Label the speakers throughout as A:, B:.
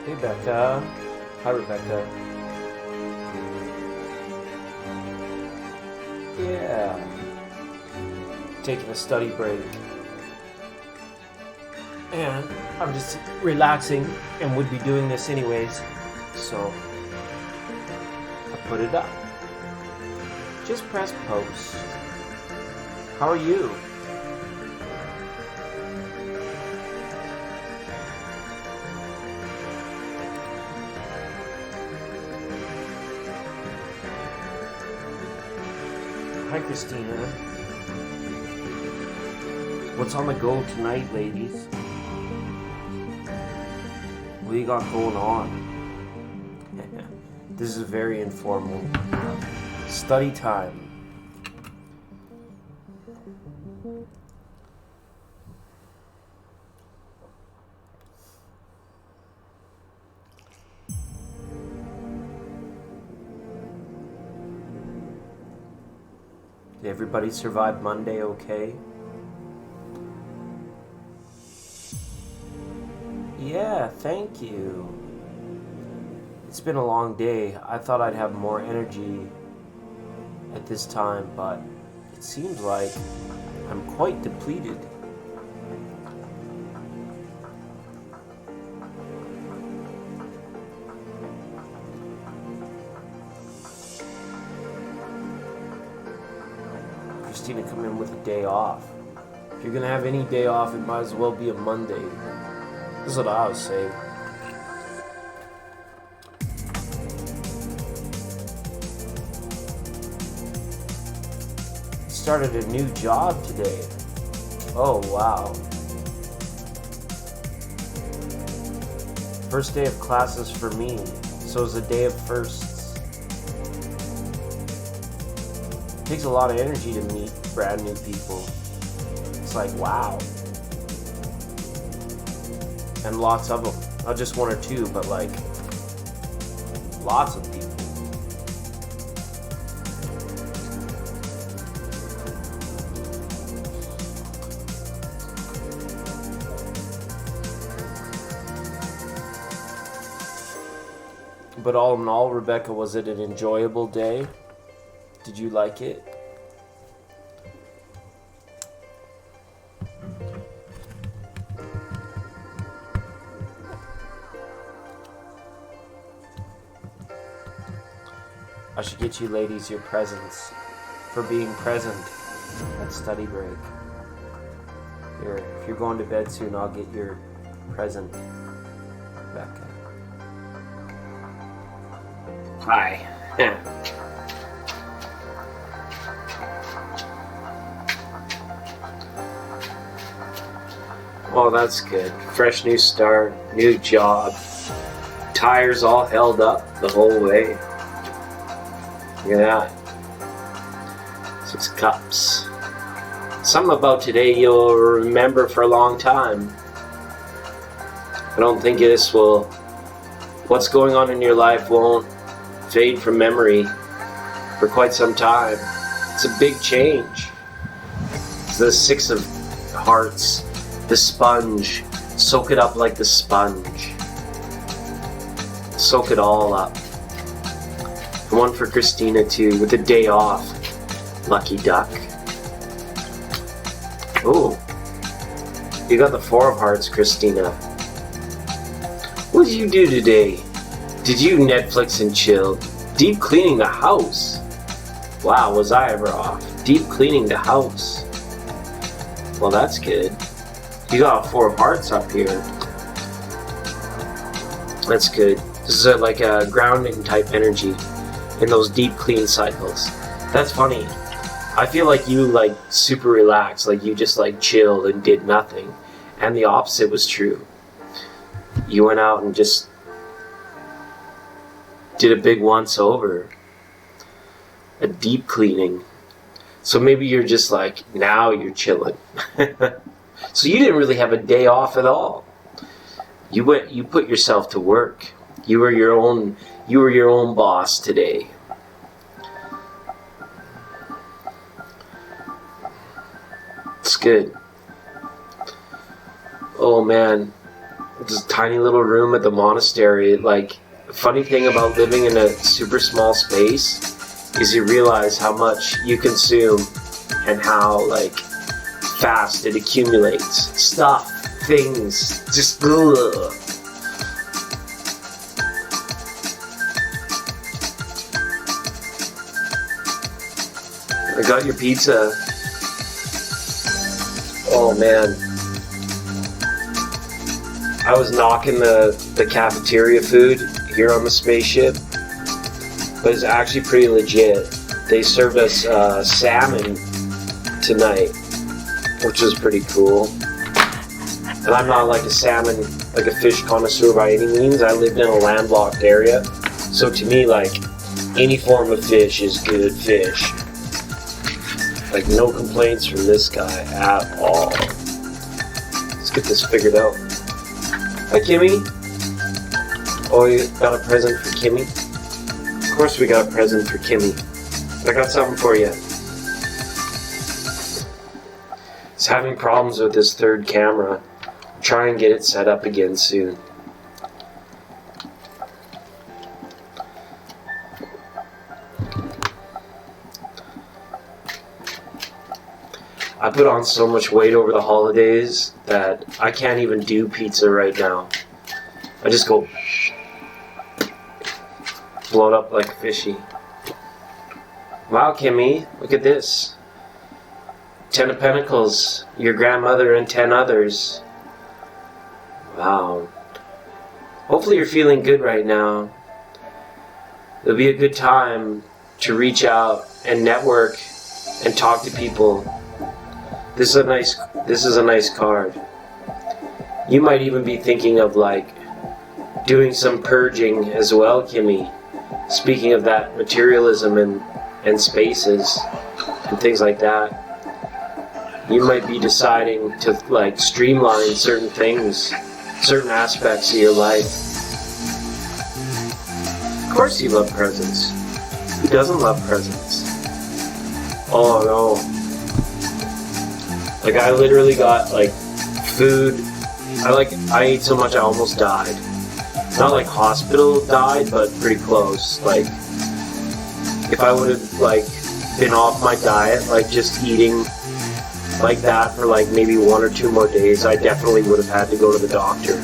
A: Hey Becca. Hi Rebecca. Yeah. Taking a study break. And I'm just relaxing and would be doing this anyways. So I put it up. Just press post. How are you? Hi Christina. What's on the go tonight, ladies? What do you got going on? This is very informal. Study time. Did everybody survive Monday okay? Yeah, thank you. It's been a long day. I thought I'd have more energy at this time, but it seems like I'm quite depleted. Christina come in with a day off. If you're gonna have any day off, it might as well be a Monday. This is what I would say. Started a new job today. Oh wow. First day of classes for me. So it's a day of firsts. It takes a lot of energy to meet brand new people. It's like wow. And lots of them. Not just one or two, but like lots of people. But all in all, Rebecca, was it an enjoyable day? Did you like it? I should get you ladies your presents for being present at study break. Here, if you're going to bed soon, I'll get your present, Rebecca. Hi. Well, that's good. Fresh new start, new job. Tires all held up the whole way. Look at that. 6 cups. Something about today you'll remember for a long time. I don't think what's going on in your life won't fade from memory for quite some time. It's a big change. It's the 6 of hearts, the sponge. Soak it up like the sponge. Soak it all up. And one for Christina too, with a day off. Lucky duck. Oh, you got the 4 of hearts, Christina. What did you do today? Did you Netflix and chill? Deep cleaning the house. Wow, was I ever off? Deep cleaning the house. Well, that's good. You got a 4 of hearts up here. That's good. This is like a grounding type energy in those deep clean cycles. That's funny. I feel like you like super relaxed, like you just like chilled and did nothing. And the opposite was true. You went out and just did a big once over. A deep cleaning. So maybe you're just like, now you're chilling. So you didn't really have a day off at all. You put yourself to work. You were your own boss today. It's good. Oh man, this tiny little room at the monastery. Like, the funny thing about living in a super small space is you realize how much you consume and how, like, fast it accumulates. Stuff, things, just ugh. I got your pizza. Oh man. I was knocking the cafeteria food here on the spaceship, but it's actually pretty legit. They served us salmon tonight, which was pretty cool. And I'm not like a fish connoisseur by any means. I lived in a landlocked area, so to me, like, any form of fish is good fish. Like, no complaints from this guy at all. Let's get this figured out. Hi, Kimmy. Oh, you got a present for Kimmy? Of course we got a present for Kimmy. I got something for you. It's having problems with this third camera. I'll try and get it set up again soon. I put on so much weight over the holidays that I can't even do pizza right now. I just go blow it up like a fishy. Wow, Kimmy, look at this. 10 of Pentacles, your grandmother and 10 others. Wow. Hopefully you're feeling good right now. It'll be a good time to reach out and network and talk to people. This is a nice card. You might even be thinking of, like, doing some purging as well, Kimmy. Speaking of that, materialism and spaces and things like that. You might be deciding to, like, streamline certain things, certain aspects of your life. Of course you love presents. Who doesn't love presents? Oh no. Like, I literally got, like, food. I ate so much I almost died. Not like hospital died, but pretty close. Like, if I would have, like, been off my diet, like, just eating like that for, like, maybe 1 or 2 more days, I definitely would have had to go to the doctor.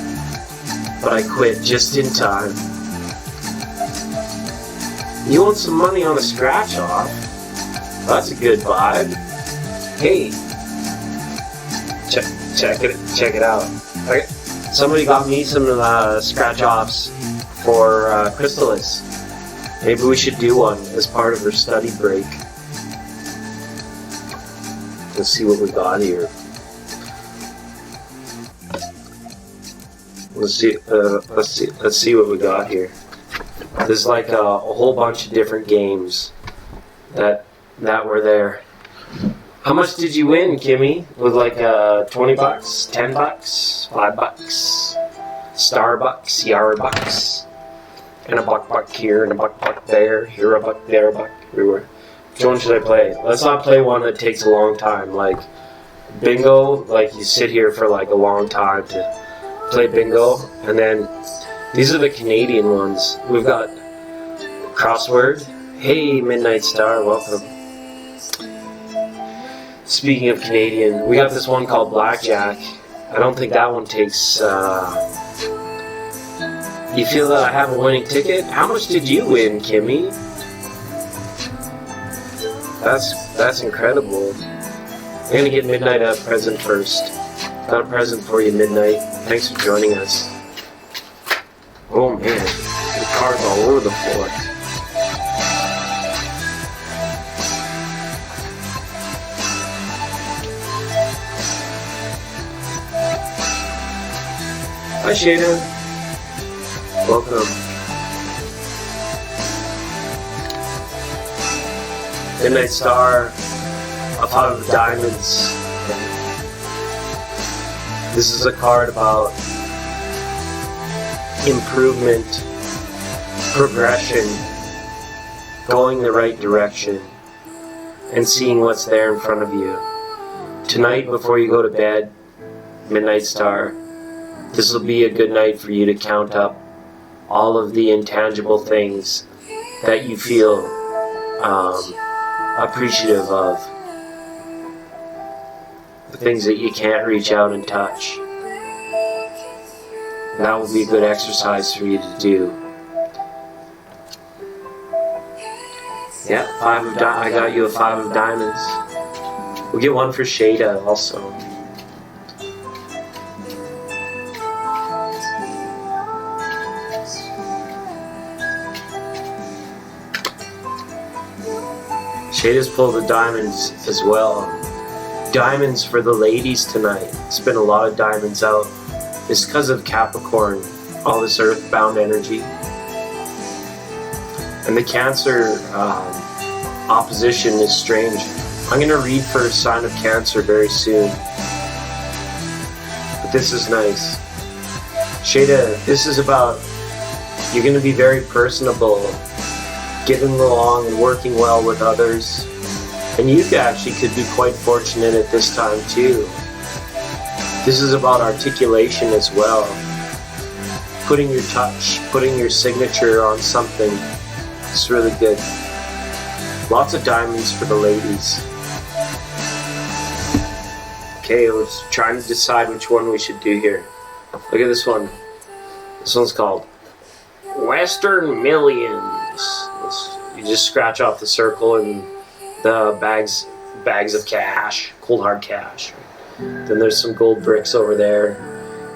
A: But I quit just in time. You want some money on a scratch off? That's a good vibe. Hey. Check it out. Okay. Somebody got me some scratch offs for Chrysalis. Maybe we should do one as part of her study break. Let's see what we got here. Let's see what we got here. There's like a whole bunch of different games that were there. How much did you win, Kimmy? With like $20, $10, $5, Starbucks, Yarbucks, and a buck here and a buck there, here a buck, there a buck, everywhere. Which one should I play? Let's not play one that takes a long time, like bingo. Like, you sit here for like a long time to play bingo, and then these are the Canadian ones. We've got crossword. Hey, Midnight Star, welcome. Speaking of Canadian, we got this one called Blackjack. I don't think that one takes, You feel that I have a winning ticket? How much did you win, Kimmy? That's incredible. I'm gonna get Midnight a present first. Got a present for you, Midnight. Thanks for joining us. Oh man, the cards all over the floor. Hi Shada. Welcome. Midnight Star, a pot of diamonds. This is a card about improvement, progression, going the right direction, and seeing what's there in front of you. Tonight, before you go to bed, Midnight Star, This will be a good night for you to count up all of the intangible things that you feel appreciative of. The things that you can't reach out and touch. That will be a good exercise for you to do. Yeah, I got you a 5 of diamonds. We'll get one for Shada also. Shada's pulled the diamonds as well. Diamonds for the ladies tonight. It's been a lot of diamonds out. It's because of Capricorn, all this earthbound energy. And the Cancer opposition is strange. I'm going to read for a sign of Cancer very soon. But this is nice. Shada, this is about, you're going to be very personable, getting along and working well with others. And you actually could be quite fortunate at this time too. This is about articulation as well. Putting your touch, putting your signature on something. It's really good. Lots of diamonds for the ladies. Okay, let's try to decide which one we should do here. Look at this one. This one's called Western Millions. You just scratch off the circle and the bags of cash, cold hard cash. Then there's some gold bricks over there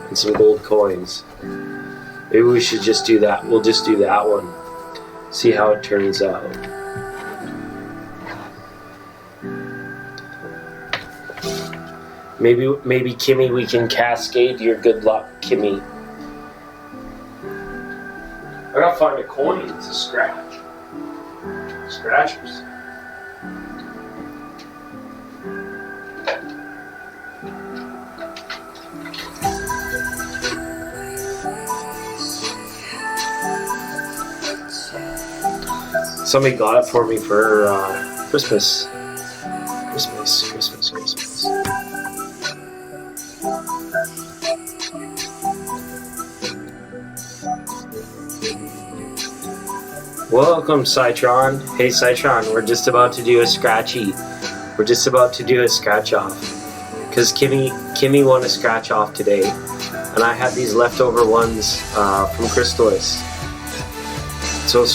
A: and some gold coins. Maybe we should just do that. We'll just do that one. See how it turns out. Maybe Kimmy, we can cascade your good luck, Kimmy. I gotta find a coin to scratch. Scratchers. Somebody got it for me for Christmas. Christmas. Welcome, Citron. Hey, Citron, we're just about to do a scratchy. We're just about to do a scratch off. Because Kimmy won a scratch off today. And I had these leftover ones from Crystallis. So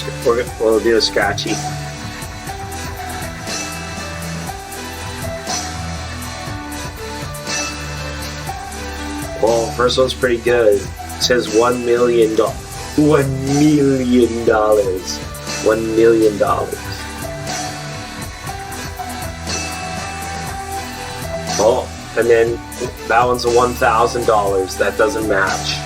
A: we'll do a scratchy. Well, first one's pretty good. It says $1 million. $1 million. $1 million. Oh, and then that one's a $1,000. That doesn't match.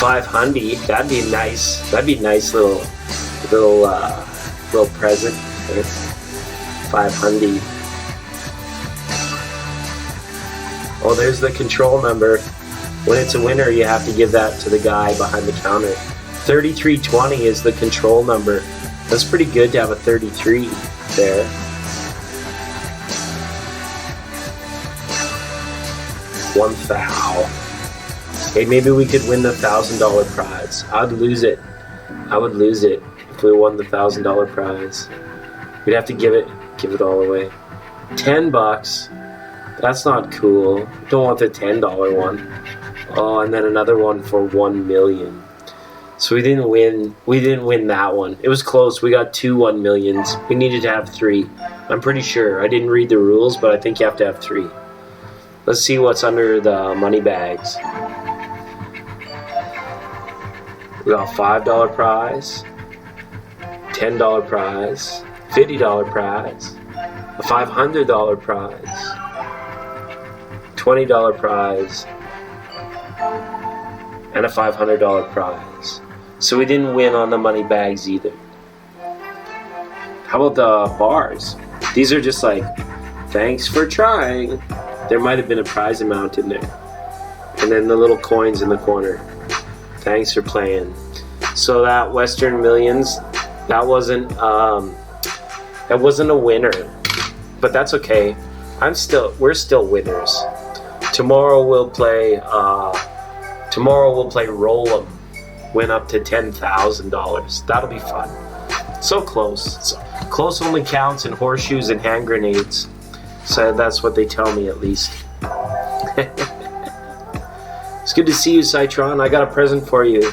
A: 500. That'd be nice. That'd be a nice little present. 500. Oh, there's the control number. When it's a winner, you have to give that to the guy behind the counter. 3320 is the control number. That's pretty good to have a 33 there. $1,000. Hey, maybe we could win the $1,000 prize. I'd lose it. I would lose it if we won the $1,000 prize. We'd have to give it all away. $10. That's not cool. Don't want the $10 one. Oh, and then another one for $1 million. So we didn't win. We didn't win that one. It was close. We got 2 $1 millions. We needed to have 3. I'm pretty sure. I didn't read the rules, but I think you have to have 3. Let's see what's under the money bags. We got a $5 prize, $10 prize, $50 prize, a $500 prize, $20 prize, and a $500 prize. So we didn't win on the money bags either. How about the bars? These are just like, thanks for trying. There might have been a prize amount in there. And then the little coins in the corner. Thanks for playing. So that Western Millions, that wasn't a winner, but that's okay. we're still winners. Tomorrow we'll play Roll 'em, win up to $10,000. That'll be fun. So close. Close only counts in horseshoes and hand grenades. So that's what they tell me, at least. It's good to see you, Citron. I got a present for you.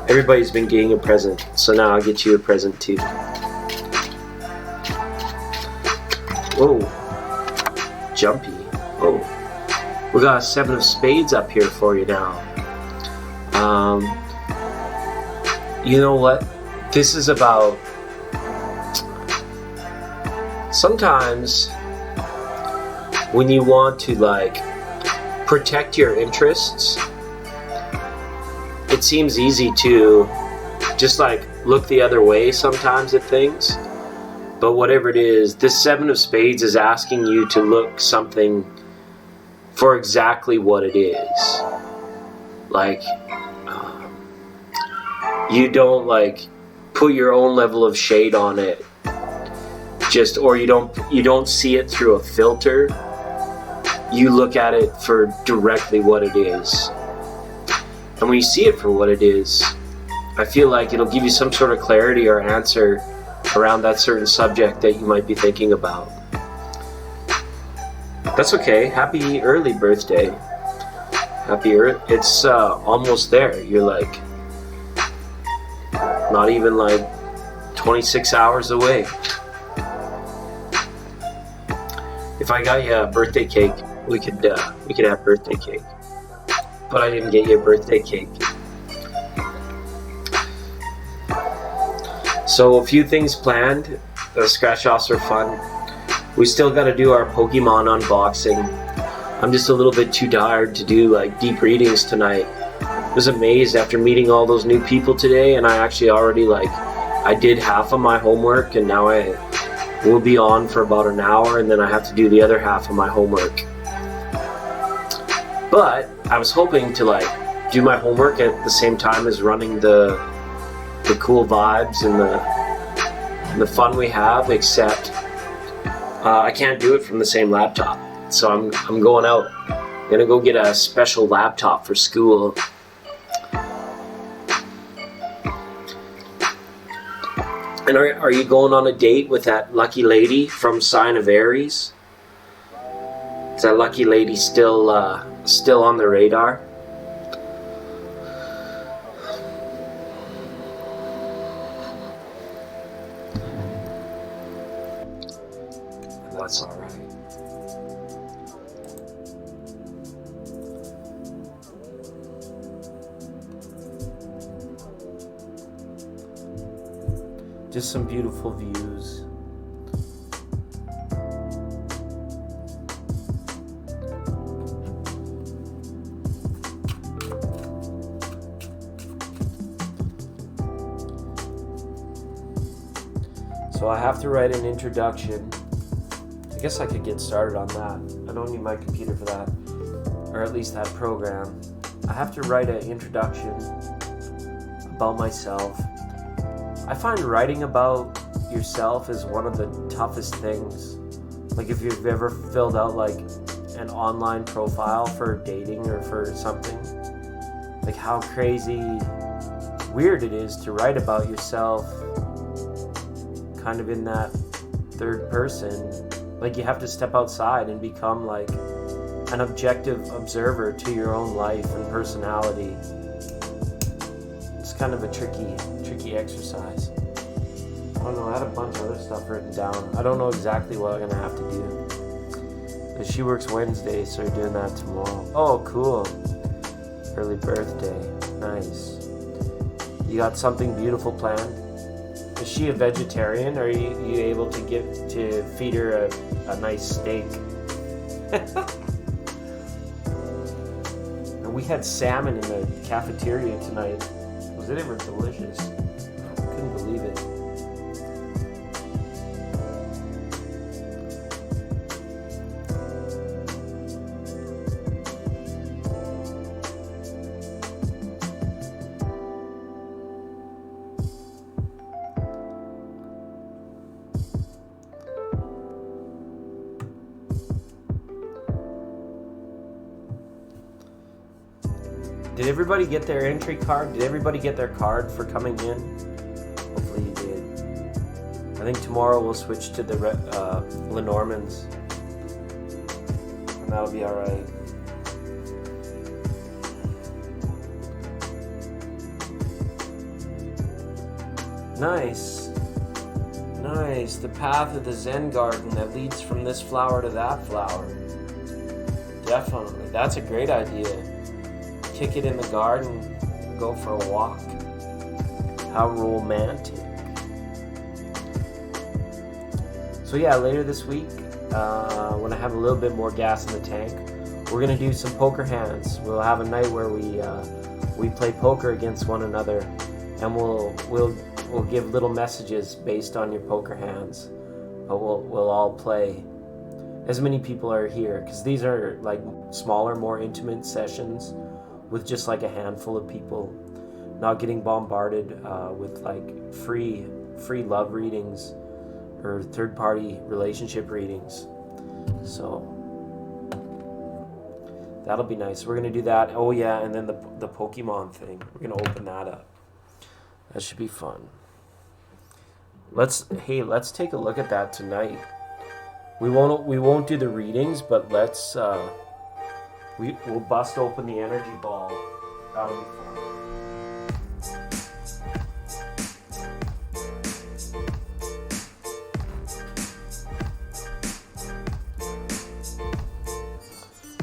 A: Everybody's been getting a present, so now I'll get you a present too. Whoa. Jumpy. Whoa. We got a 7 of spades up here for you now. You know what? This is about... Sometimes when you want to protect your interests, it seems easy to just look the other way sometimes at things. But whatever it is, this 7 of spades is asking you to look something for exactly what it is. You don't put your own level of shade on it, or you don't see it through a filter. You look at it for directly what it is. And when you see it for what it is, I feel like it'll give you some sort of clarity or answer around that certain subject that you might be thinking about. That's okay. Happy early birthday. It's almost there. You're not even 26 hours away. If I got you a birthday cake, we could have birthday cake. But I didn't get you a birthday cake. So a few things planned. The scratch offs are fun. We still got to do our Pokemon unboxing. I'm just a little bit too tired to do deep readings tonight. I was amazed after meeting all those new people today, and I actually already I did half of my homework, and now I will be on for about an hour, and then I have to do the other half of my homework. But I was hoping to do my homework at the same time as running the cool vibes and the fun we have, except I can't do it from the same laptop. So I'm going out. I'm gonna go get a special laptop for school. And are you going on a date with that lucky lady from Sign of Aries? Is that lucky lady still on the radar? That's all right. Just some beautiful views. So I have to write an introduction. I guess I could get started on that. I don't need my computer for that, or at least that program. I have to write an introduction about myself. I find writing about yourself is one of the toughest things. If you've ever filled out an online profile for dating or for something, how crazy weird it is to write about yourself kind of in that third person. You have to step outside and become an objective observer to your own life and personality. It's kind of a tricky exercise. I don't know, I had a bunch of other stuff written down. I don't know exactly what I'm gonna have to do. She works Wednesday, so we're doing that tomorrow. Oh, cool. Early birthday. Nice. You got something beautiful planned? Is she a vegetarian, or are you able to feed her a nice steak? And we had salmon in the cafeteria tonight. Was it ever delicious? Couldn't believe it. Did everybody get their entry card? Did everybody get their card for coming in? Hopefully you did. I think tomorrow we'll switch to the Lenormands. And that'll be alright. Nice. Nice. The path of the Zen garden that leads from this flower to that flower. Definitely. That's a great idea. Kick it in the garden, go for a walk. How romantic. So yeah, later this week, when I have a little bit more gas in the tank, we're gonna do some poker hands. We'll have a night where we play poker against one another, and we'll give little messages based on your poker hands. But we'll all play. As many people are here, because these are like smaller, more intimate sessions with just like a handful of people, not getting bombarded with like free love readings or third-party relationship readings. So that'll be nice. We're gonna do that. Oh yeah, and then the Pokemon thing. We're gonna open that up. That should be fun. Let's take a look at that tonight. We won't do the readings, but let's we'll bust open the energy ball. That'll be fun.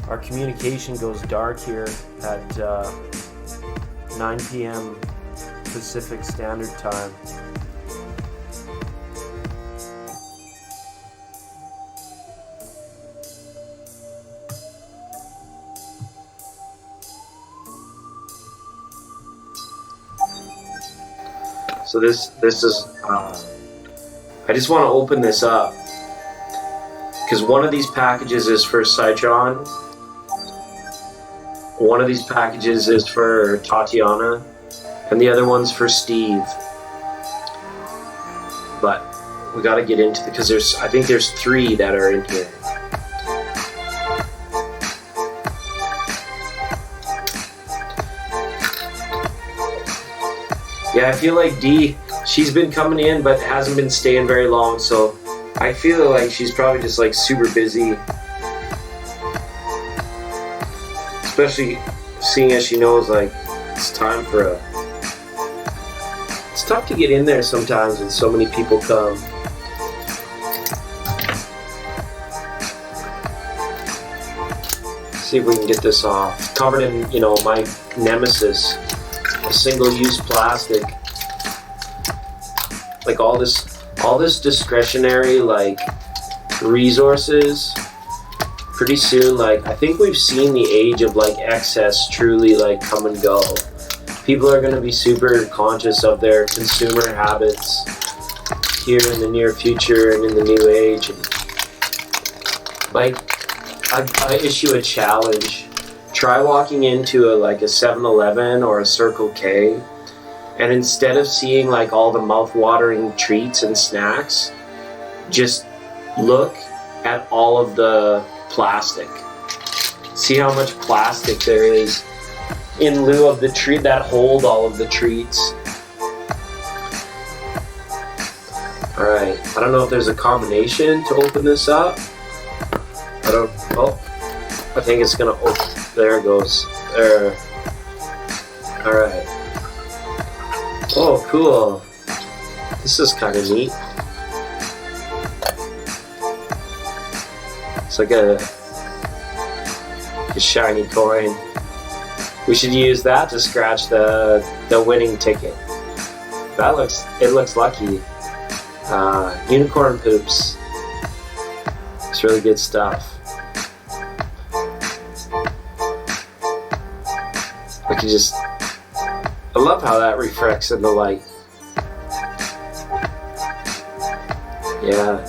A: Our communication goes dark here at 9 p.m. Pacific Standard Time. So this is, I just want to open this up because one of these packages is for Citron, one of these packages is for Tatiana, and the other one's for Steve. But we got to get into because I think there's 3 that are in here. Yeah, I feel like Dee, she's been coming in but hasn't been staying very long, so I feel like she's probably just like super busy. Especially seeing as she knows like it's time for it's tough to get in there sometimes when so many people come. See if we can get this off. Covered in, my nemesis. A single-use plastic, like all this discretionary like resources. Pretty soon, like I think we've seen the age of like excess truly like come and go. People are going to be super conscious of their consumer habits here in the near future and in the new age. And, like I issue a challenge. Try walking into a 7-Eleven or a Circle K, and instead of seeing like all the mouth-watering treats and snacks, just look at all of the plastic. See how much plastic there is in lieu of the treat that hold all of the treats. Alright, I don't know if there's a combination to open this up. I think it's gonna open. There it goes. There. Alright. Oh, cool. This is kind of neat. It's like a shiny coin. We should use that to scratch the winning ticket. It looks lucky. Unicorn poops. It's really good stuff. I love how that reflects in the light. Yeah,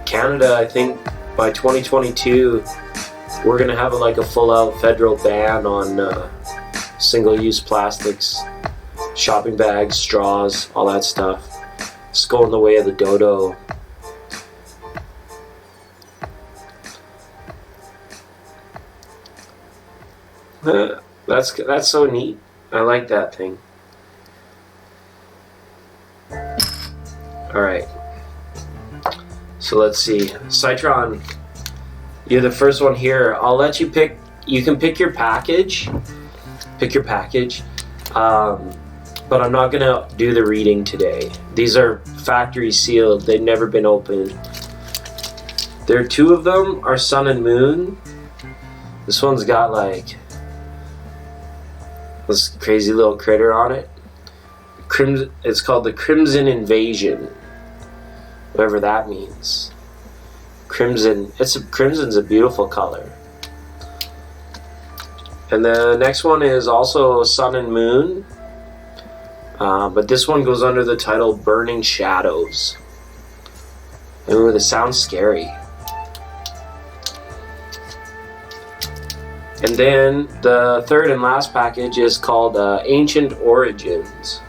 A: Canada, I think by 2022, we're gonna have a full-out federal ban on single-use plastics, shopping bags, straws, all that stuff. It's going the way of the dodo. That's so neat. I like that thing. All right. So let's see. Citron, you're the first one here. I'll let you pick. You can pick your package. Pick your package. But I'm not gonna do the reading today. These are factory sealed. They've never been opened. There are two of them are Sun and Moon. This one's got like this crazy little critter on it. It's called the Crimson Invasion. Whatever that means. Crimson. Crimson's a beautiful color. And the next one is also Sun and Moon. But this one goes under the title Burning Shadows. Ooh, this sounds scary. And then the third and last package is called Ancient Origins.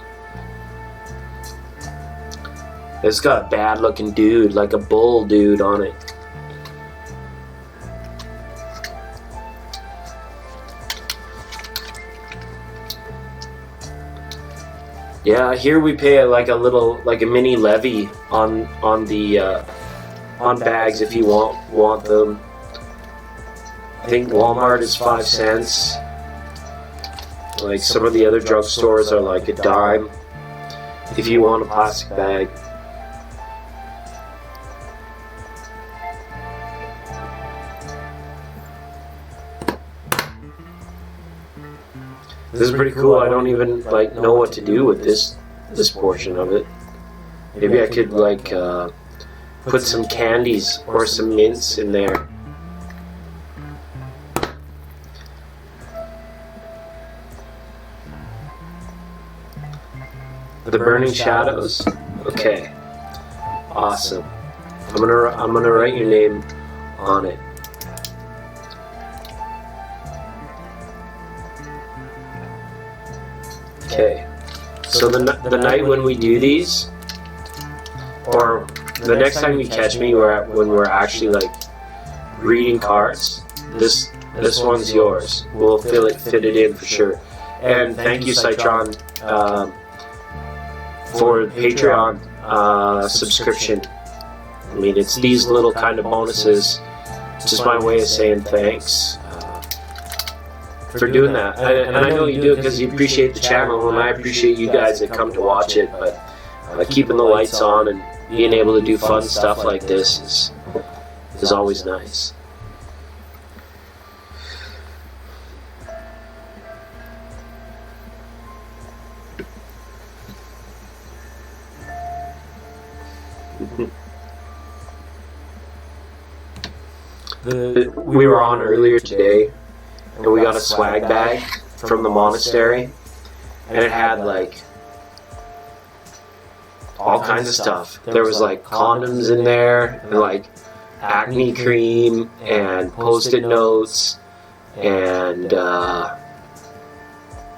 A: It's got a bad looking dude, like a bull dude on it. Yeah, here we pay like a mini levy on bags if you want them. I think Walmart is 5 cents. Like some of the other drugstores are like a dime if you want a plastic bag. This is pretty cool. I don't even like know what to do with this portion of it. Maybe I could like put some candies or some mints in there. The Burning Shadows. Okay. Awesome. I'm gonna write your name on it. Okay. So the night when we do these, or the next time you catch me, when we're actually like reading cards, this one's yours. We'll fit it in for sure. And thank you, Citron, for Patreon subscription. I mean, it's these little kind of bonuses. It's just my way of saying thanks for doing that. And I know you do it because you appreciate the channel, and I appreciate you guys that come to watch it. But keeping the lights on and being able to do fun stuff like this is always nice. We were on earlier today, and we got a swag bag from the monastery, and it had like all kinds of stuff. There was like condoms in there, and like acne cream, and post-it notes, and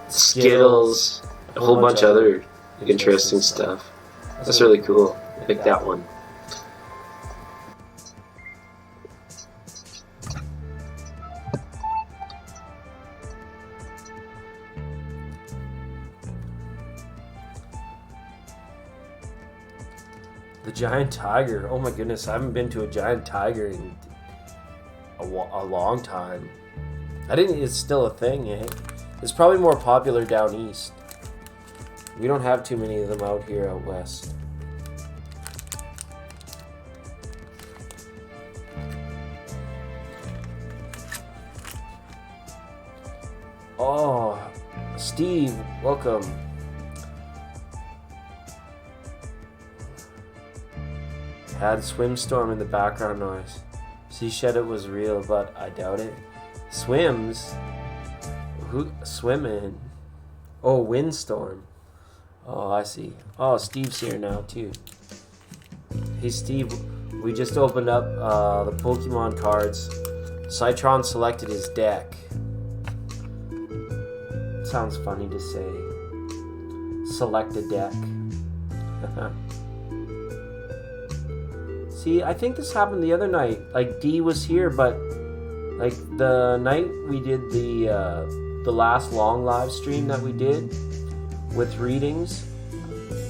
A: Skittles, a whole bunch of other interesting stuff. That's really cool. I picked that one. The giant tiger. Oh my goodness, I haven't been to a giant tiger in a long time. I didn't. It's still a thing, eh? It's probably more popular down east. We don't have too many of them out here out west. Oh, Steve, welcome. Had swim storm in the background noise. She said it was real, but I doubt it. Swims? Who swimming? Oh, windstorm. Oh, I see. Oh, Steve's here now too. Hey Steve, we just opened up the Pokemon cards. Citron selected his deck. Sounds funny to say. Select a deck. See, I think this happened the other night. Like, Dee was here, but like the night we did the the last long live stream that we did with readings,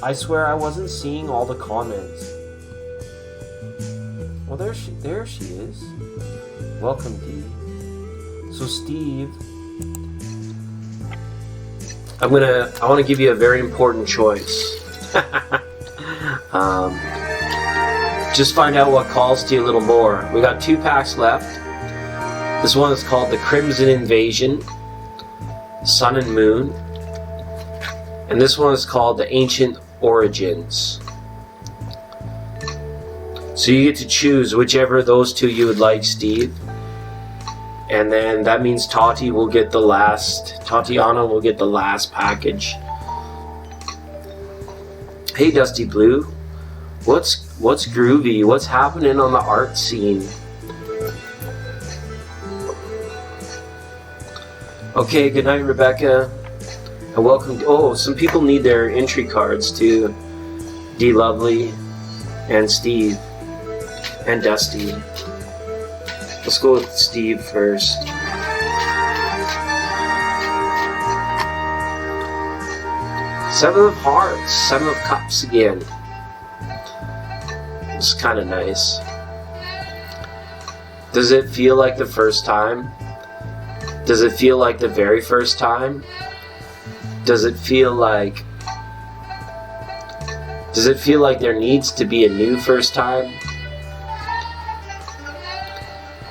A: I swear I wasn't seeing all the comments. Well, there she is. Welcome, Dee. So Steve, I want to give you a very important choice. Just find out what calls to you a little more. We got 2 packs left. This one is called the Crimson Invasion, Sun and Moon. And this one is called the Ancient Origins. So you get to choose whichever of those 2 you would like, Steve. And then that means Tatiana will get the last package. Hey Dusty Blue, what's groovy? What's happening on the art scene? Okay, good night, Rebecca, and welcome. Oh, some people need their entry cards too. D Lovely, and Steve, and Dusty. Let's go with Steve first. Seven of Hearts, 7 of Cups again. It's kind of nice. Does it feel like the first time? Does it feel like the very first time? Does it feel like there needs to be a new first time?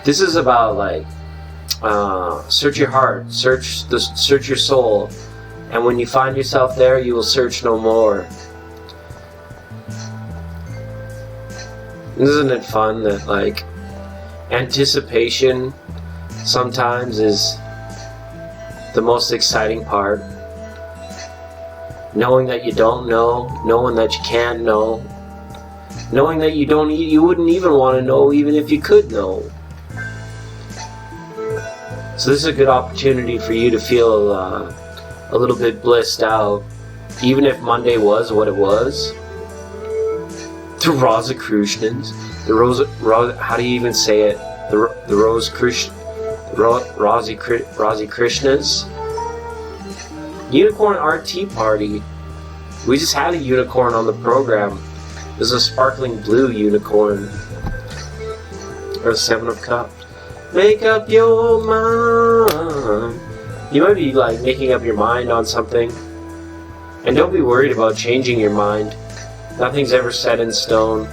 A: This is about like search your heart, search your soul, and when you find yourself there, you will search no more. Isn't it fun that like anticipation sometimes is the most exciting part? Knowing that you don't know, knowing that you can't know, knowing that you wouldn't even want to know even if you could know. So this is a good opportunity for you to feel a little bit blissed out, even if Monday was what it was. The Rosicrucians, how do you even say it? The Rosicrucians. Unicorn Art Tea Party. We just had a unicorn on the program. There's a sparkling blue unicorn. Or 7 of Cups. Make up your mind. You might be like making up your mind on something. And don't be worried about changing your mind. Nothing's ever set in stone.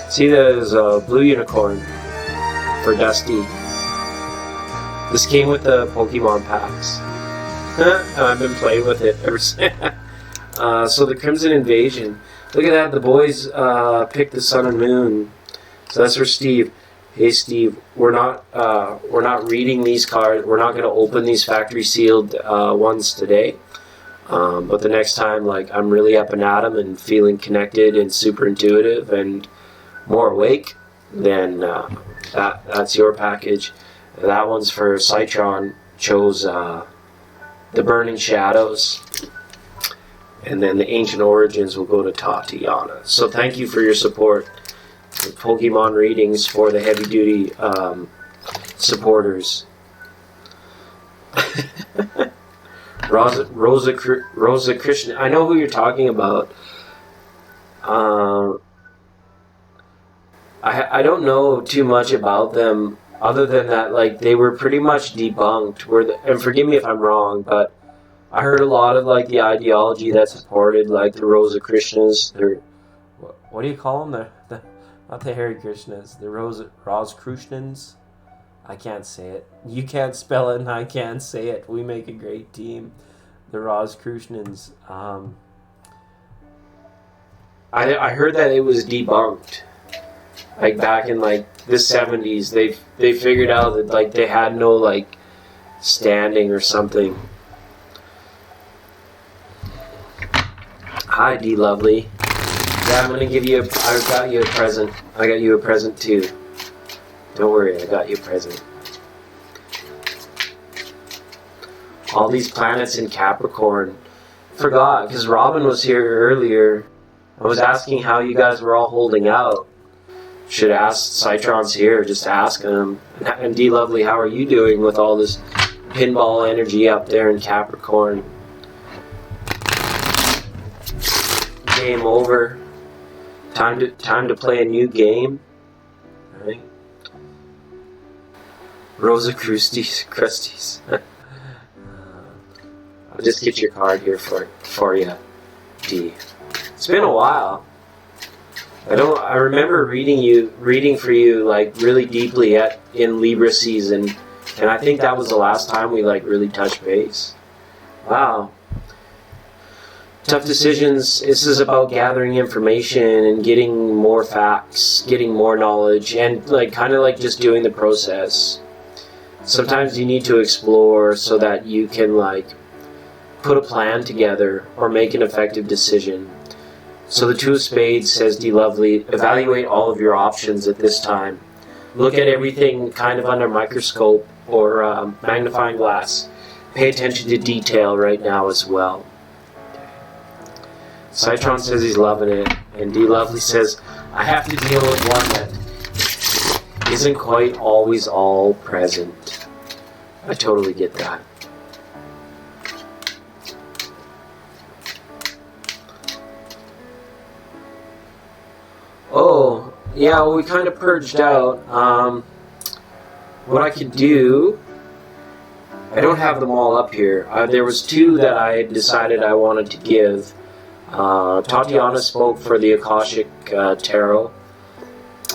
A: See, there's a blue unicorn for Dusty. This came with the Pokemon packs. I've been playing with it ever since. So the Crimson Invasion. Look at that, the boys picked the Sun and Moon. So that's for Steve. Hey Steve, we're not reading these cards. We're not going to open these factory sealed ones today. But the next time, like, I'm really up and at 'em and feeling connected and super intuitive and more awake, then that's your package. That one's for Citron. Chose the Burning Shadows, and then the Ancient Origins will go to Tatiana. So thank you for your support. The Pokemon readings for the heavy duty supporters. Rosa Krishna. I know who you're talking about. I don't know too much about them other than that, like, they were pretty much debunked. And forgive me if I'm wrong, but I heard a lot of like the ideology that supported like the Rosa Krishnas. What do you call them? Not the Hare Krishnas. The Rosicrucians. I can't say it. You can't spell it and I can't say it. We make a great team. The Rosicrucians. I heard that it was debunked. Like back in like the 70s, they figured out that like they had no like standing or something. Hi, D Lovely. Yeah, I'm gonna give you I got you a present. I got you a present too. Don't worry, I got you a present. All these planets in Capricorn. Forgot, because Robin was here earlier. I was asking how you guys were all holding out. Should ask Citron's here, just ask him. And D Lovely, how are you doing with all this pinball energy up there in Capricorn. Game over. Time to play a new game. Right? Rosa Crusties. I'll just get your card here for you, D. It's been a while. I remember reading for you like really deeply in Libra season, and I think that was the last time we like really touched base. Wow. Tough decisions. This is about gathering information and getting more facts, getting more knowledge, and like kind of like just doing the process. Sometimes you need to explore so that you can like put a plan together or make an effective decision. So the Two of Spades says, D Lovely, evaluate all of your options at this time. Look at everything kind of under microscope or magnifying glass. Pay attention to detail right now as well. Citron says he's loving it, and D Lovely says, I have to deal with one that isn't quite always all present. I totally get that. Oh, yeah, well, we kind of purged out. What I could do, I don't have them all up here. There was two that I decided I wanted to give. Tatiana spoke for the Akashic Tarot.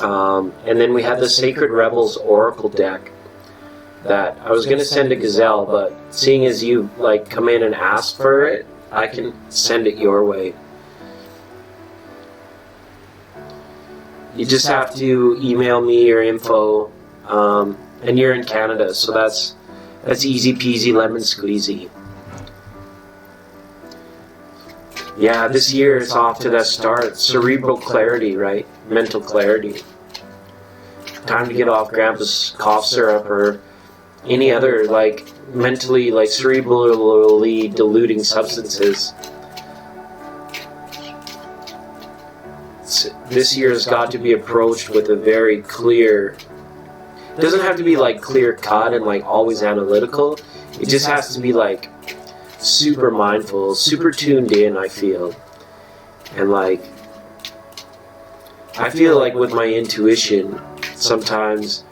A: And then we had the Sacred Rebels Oracle deck that I was going to send to Gazelle, but seeing as you like come in and ask for it, I can send it your way. You just have to email me your info, and you're in Canada, so that's easy peasy lemon squeezy. Yeah, this year it's off to that start. Cerebral clarity, right? Mental clarity. Time to get off Grandpa's cough syrup or any other like mentally like cerebrally diluting substances. This year has got to be approached with a very clear. It doesn't have to be like clear cut and like always analytical. It just has to be like super mindful, super tuned in, I feel. And like I feel like with my intuition, sometimes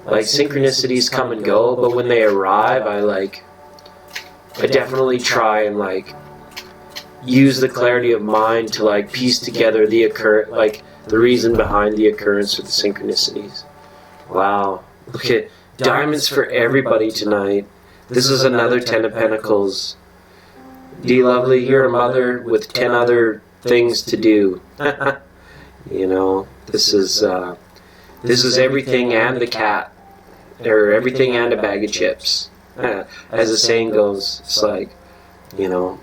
A: like synchronicities come and go, but when they arrive, I definitely try and like use the clarity of mind to like piece together the reason behind the occurrence of the synchronicities. Wow. Look at diamonds for everybody tonight. This is another 10 of Pentacles. D Lovely, you're a mother with 10 other things to do. You know, this is everything and the cat, or everything and a bag of chips. As the saying goes, it's like, you know,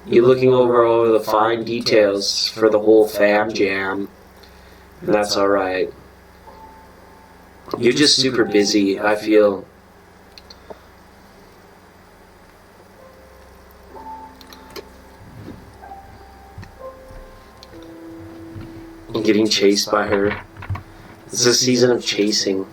A: you're looking over the fine details for the whole fam jam, and that's all right. You're just super busy, I feel. Getting chased by her. It's a season of chasing.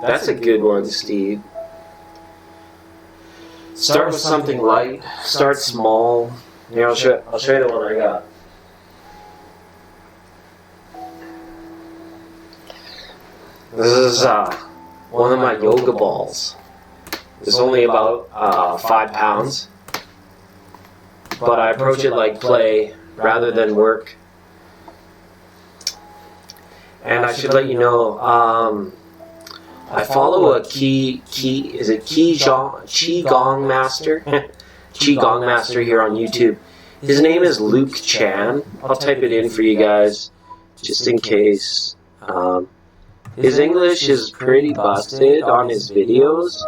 A: That's a good one, Steve. Start with something light. Start small. Here, I'll show you the one I got. This is one of my yoga balls. It's only about 5 pounds, but I approach it like play rather than work. And I should let you know, I follow a Qigong master? Qigong master here on YouTube. His name is Luke Chan. I'll type it in for you guys, just in case. His English is pretty busted on his videos.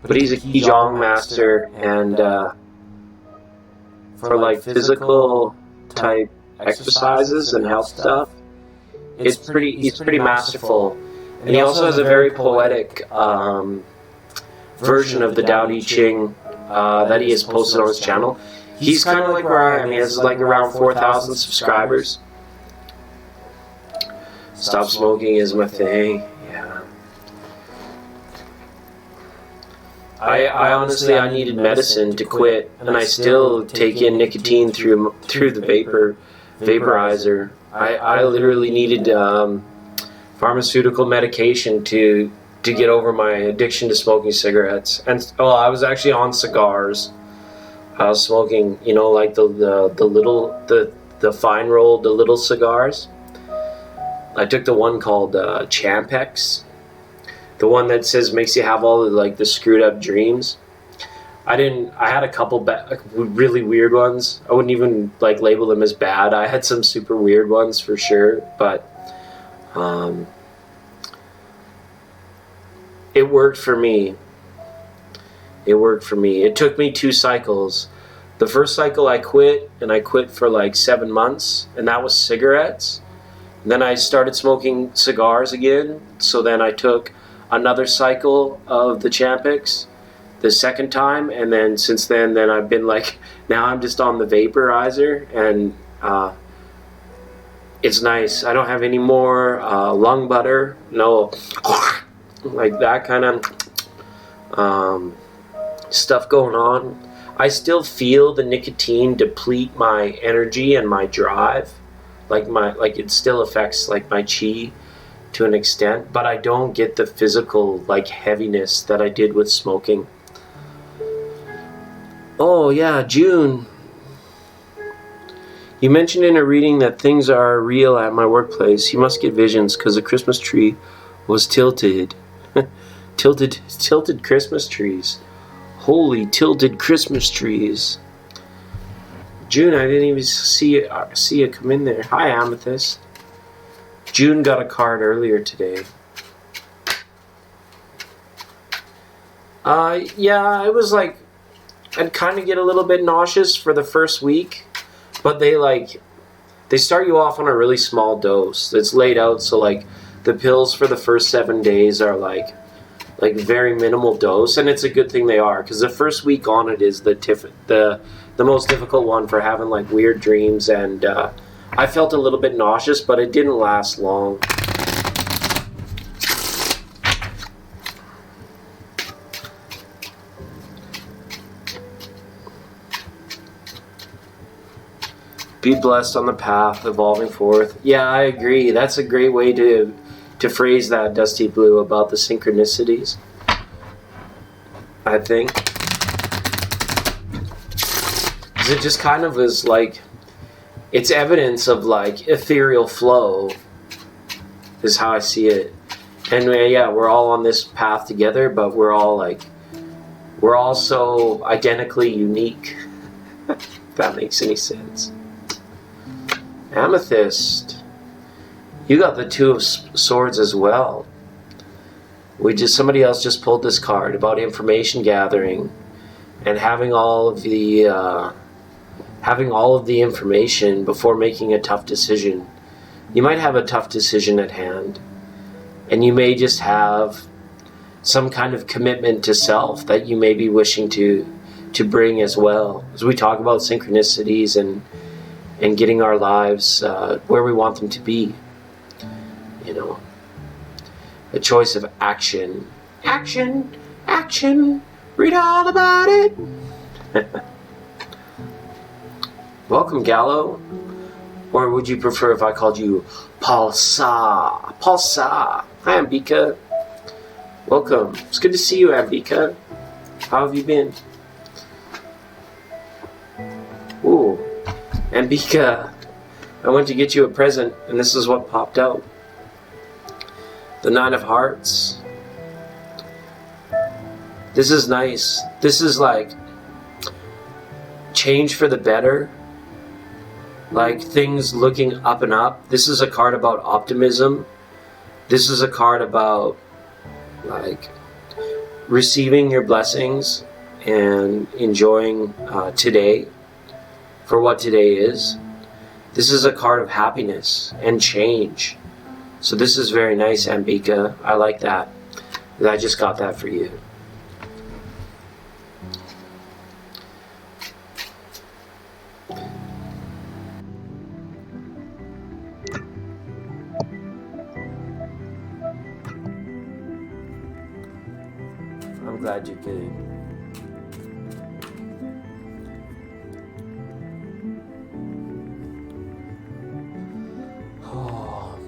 A: But he's a Qigong master, and for like physical type exercises and health stuff, he's pretty masterful. And he also has a very poetic version of the Tao Te Ching that he has posted on his channel. He's kind of like where I am. He has like around 4,000 subscribers. Stop smoking is my thing. Yeah. I honestly, I needed medicine to quit, and I still take in nicotine through the vaporizer. I literally needed pharmaceutical medication to get over my addiction to smoking cigarettes. And I was actually on cigars. I was smoking, you know, like the fine rolled, the little cigars. I took the one called Champex, the one that says makes you have all the screwed up dreams. I had a couple really weird ones. I wouldn't even label them as bad. I had some super weird ones for sure, but it worked for me. It took me 2 cycles. The first cycle I quit, and I quit for 7 months, and that was cigarettes. And then I started smoking cigars again, so then I took another cycle of the Champex the second time, and then since then I've been now I'm just on the vaporizer, and it's nice. I don't have any more lung butter, no that kind of stuff going on. I still feel the nicotine deplete my energy and my drive, it still affects my chi to an extent, but I don't get the physical heaviness that I did with smoking. Oh yeah, June. You mentioned in a reading that things are real at my workplace. You must get visions because the Christmas tree was tilted. tilted Christmas trees. Holy tilted Christmas trees. June, I didn't even see you come in there. Hi, Amethyst. June got a card earlier today. Yeah, it was I'd kind of get a little bit nauseous for the first week, but they start you off on a really small dose. It's laid out so the pills for the first 7 days are very minimal dose, and it's a good thing they are, because the first week on it is the most difficult one for having weird dreams, and I felt a little bit nauseous, but it didn't last long. Be blessed on the path, evolving forth. Yeah, I agree. That's a great way to phrase that, Dusty Blue, about the synchronicities, I think. Because it just kind of is it's evidence of ethereal flow, is how I see it. And yeah, we're all on this path together, but we're all so identically unique. If that makes any sense. Amethyst, you got the 2 of Swords as well. Somebody else just pulled this card about information gathering and having all of the information before making a tough decision. You might have a tough decision at hand, and you may just have some kind of commitment to self that you may be wishing to bring as well. As we talk about synchronicities and getting our lives where we want them to be. You know, a choice of action. Action, action, read all about it. Welcome, Gallo. Or would you prefer if I called you Palsa? Palsa. Hi, Ambika. Welcome. It's good to see you, Ambika. How have you been? Ooh. Ambika, I went to get you a present, and this is what popped out. The 9 of Hearts. This is nice. This is change for the better. Things looking up and up. This is a card about optimism. This is a card about receiving your blessings and enjoying today for what today is. This is a card of happiness and change. So this is very nice, Ambika. I like that. I just got that for you. I'm glad you're good. Oh.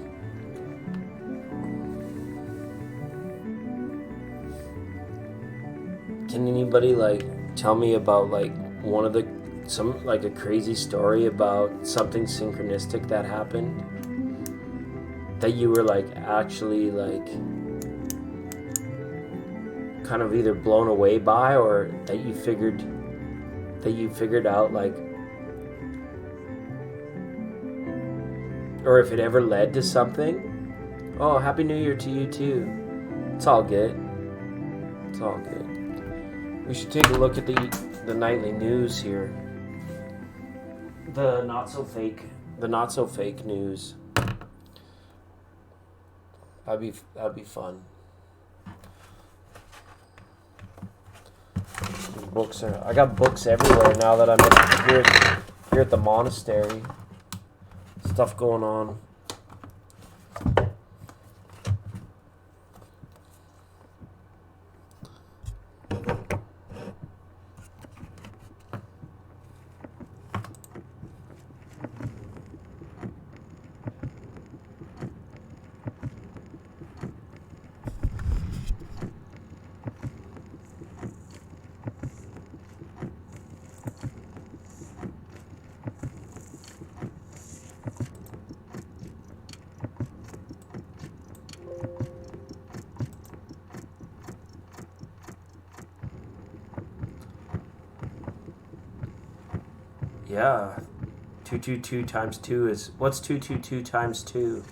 A: Can anybody tell me about a crazy story about something synchronistic that happened that you were actually kind of either blown away by, or that you figured out or if it ever led to something? Oh, Happy New Year to you too. It's all good. It's all good. We should take a look at the nightly news here. The not so fake news. That'd be fun. I got books everywhere now that I'm here at the monastery. Stuff going on. Yeah, 222 times 2 is... What's 222 times 2?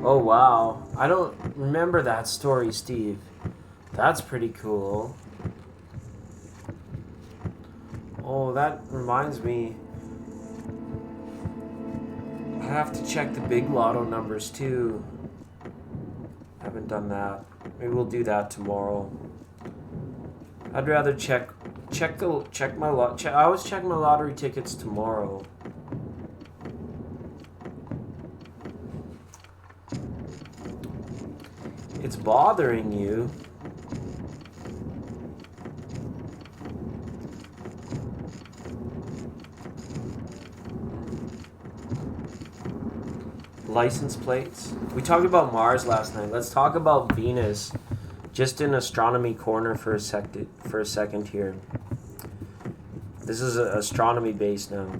A: Oh, wow. I don't remember that story, Steve. That's pretty cool. Oh, that reminds me. I have to check the big lotto numbers too. Haven't done that. Maybe we'll do that tomorrow. I'd rather check my lot. I always check my lottery tickets tomorrow. It's bothering you. License plates. We talked about Mars last night. Let's talk about Venus, just in astronomy corner for a second here. This is astronomy based now.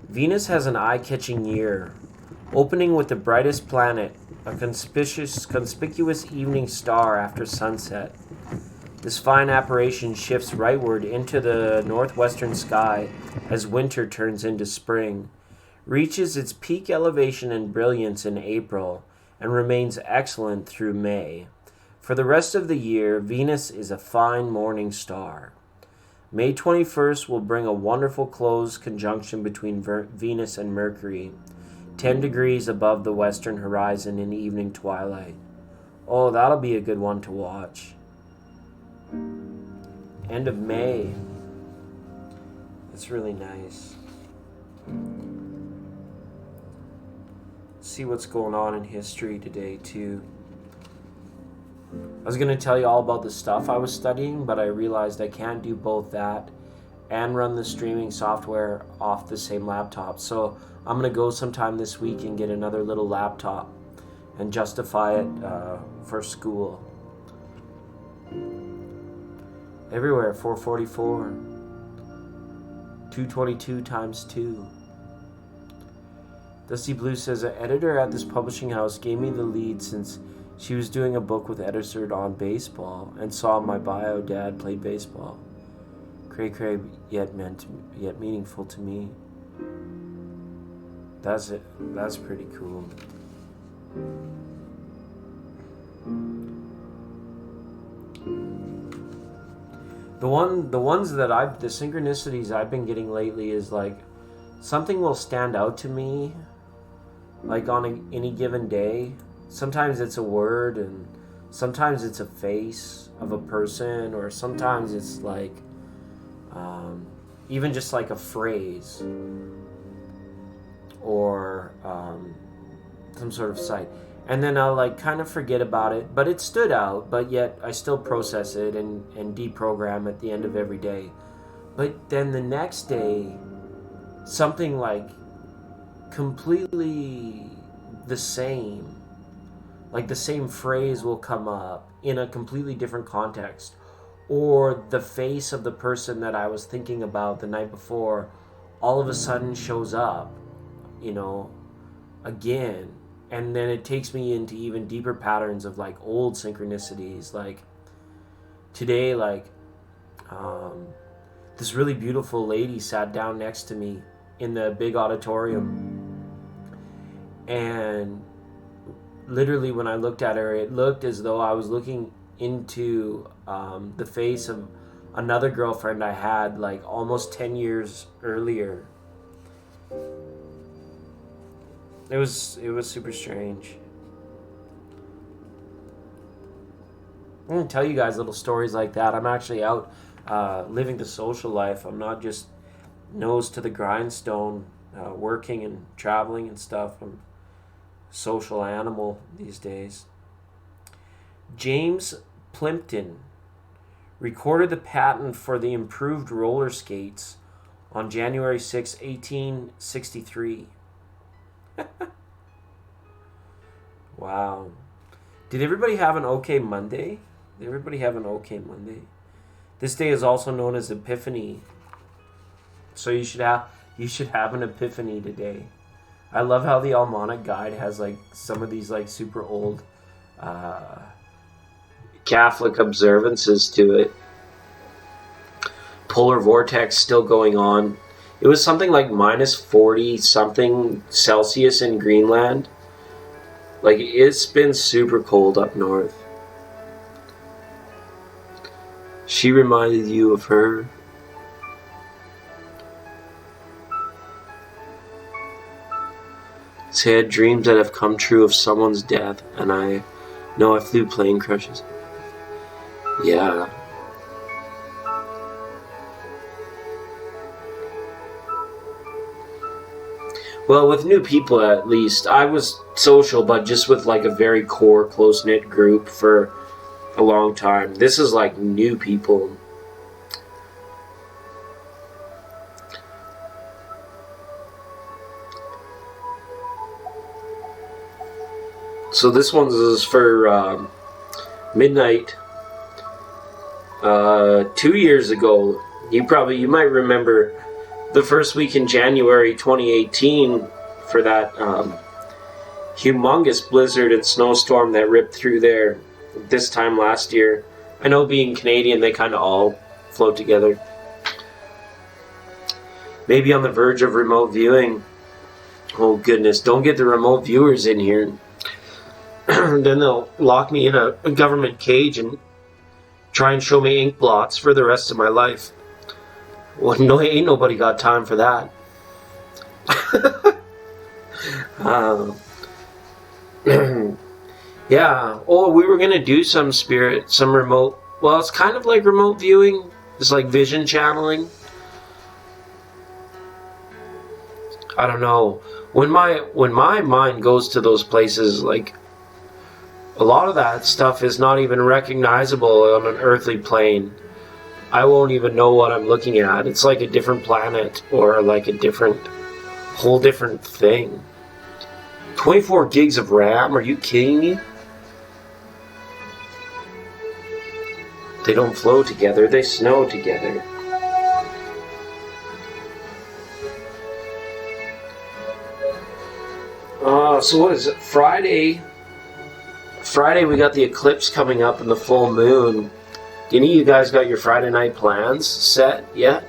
A: Venus has an eye-catching year, opening with the brightest planet, a conspicuous evening star after sunset. This fine apparition shifts rightward into the northwestern sky as winter turns into spring, reaches its peak elevation and brilliance in April, and remains excellent through May. For the rest of the year, Venus is a fine morning star. May 21st will bring a wonderful close conjunction between Venus and Mercury, 10 degrees above the western horizon in evening twilight. Oh, that'll be a good one to watch. End of May. That's really nice. See what's going on in history today too. I was going to tell you all about the stuff I was studying, but I realized I can't do both that and run the streaming software off the same laptop. So I'm going to go sometime this week and get another little laptop and justify it for school. Everywhere, 444. 222 times 2. Dusty Blue says, an editor at this publishing house gave me the lead since she was doing a book with editor on baseball and saw my bio dad played baseball. Cray yet meaningful to me. That's it. That's pretty cool. The synchronicities I've been getting lately is something will stand out to me on any given day. Sometimes it's a word, and sometimes it's a face of a person, or sometimes it's like even just like a phrase, or some sort of sight. And then I'll like kind of forget about it, but it stood out, but yet I still process it and deprogram at the end of every day. But then the next day, something like completely the same, like the same phrase will come up in a completely different context, or the face of the person that I was thinking about the night before all of a sudden shows up, again. And then it takes me into even deeper patterns of like old synchronicities. Like today, like this really beautiful lady sat down next to me in the big auditorium, and literally when I looked at her, it looked as though I was looking into the face of another girlfriend I had like almost 10 years earlier. It was super strange. I'm going to tell you guys little stories like that. I'm actually out living the social life. I'm not just nose to the grindstone, working and traveling and stuff. I'm a social animal these days. James Plimpton recorded the patent for the improved roller skates on January 6, 1863. Wow. Did everybody have an okay Monday? Did everybody have an okay Monday? This day is also known as Epiphany. So you should have an epiphany today. I love how the Almanac Guide has like some of these like super old Catholic observances to it. Polar vortex still going on. It was something like minus 40 something Celsius in Greenland. Like, it's been super cold up north. She reminded you of her. Say I had dreams that have come true of someone's death, and I know I flew plane crashes. Yeah. Well, with new people at least. I was social, but just with like a very core, close-knit group for a long time. This is like new people. So this one is for midnight 2 years ago. You might remember the first week in January 2018 for that humongous blizzard and snowstorm that ripped through there this time last year. I know being Canadian, they kind of all float together. Maybe on the verge of remote viewing. Oh goodness, don't get the remote viewers in here. Then they'll lock me in a government cage and try and show me ink blots for the rest of my life. Well, no, ain't nobody got time for that. Yeah. Oh, we were gonna do some remote. Well, it's kind of like remote viewing. It's like vision channeling. I don't know. When my mind goes to those places, like a lot of that stuff is not even recognizable on an earthly plane. I won't even know what I'm looking at. It's like a different planet or like a whole different thing. 24 gigs of RAM? Are you kidding me? They don't flow together, they snow together. So what is it? Friday we got the eclipse coming up and the full moon. Do any of you guys got your Friday night plans set yet?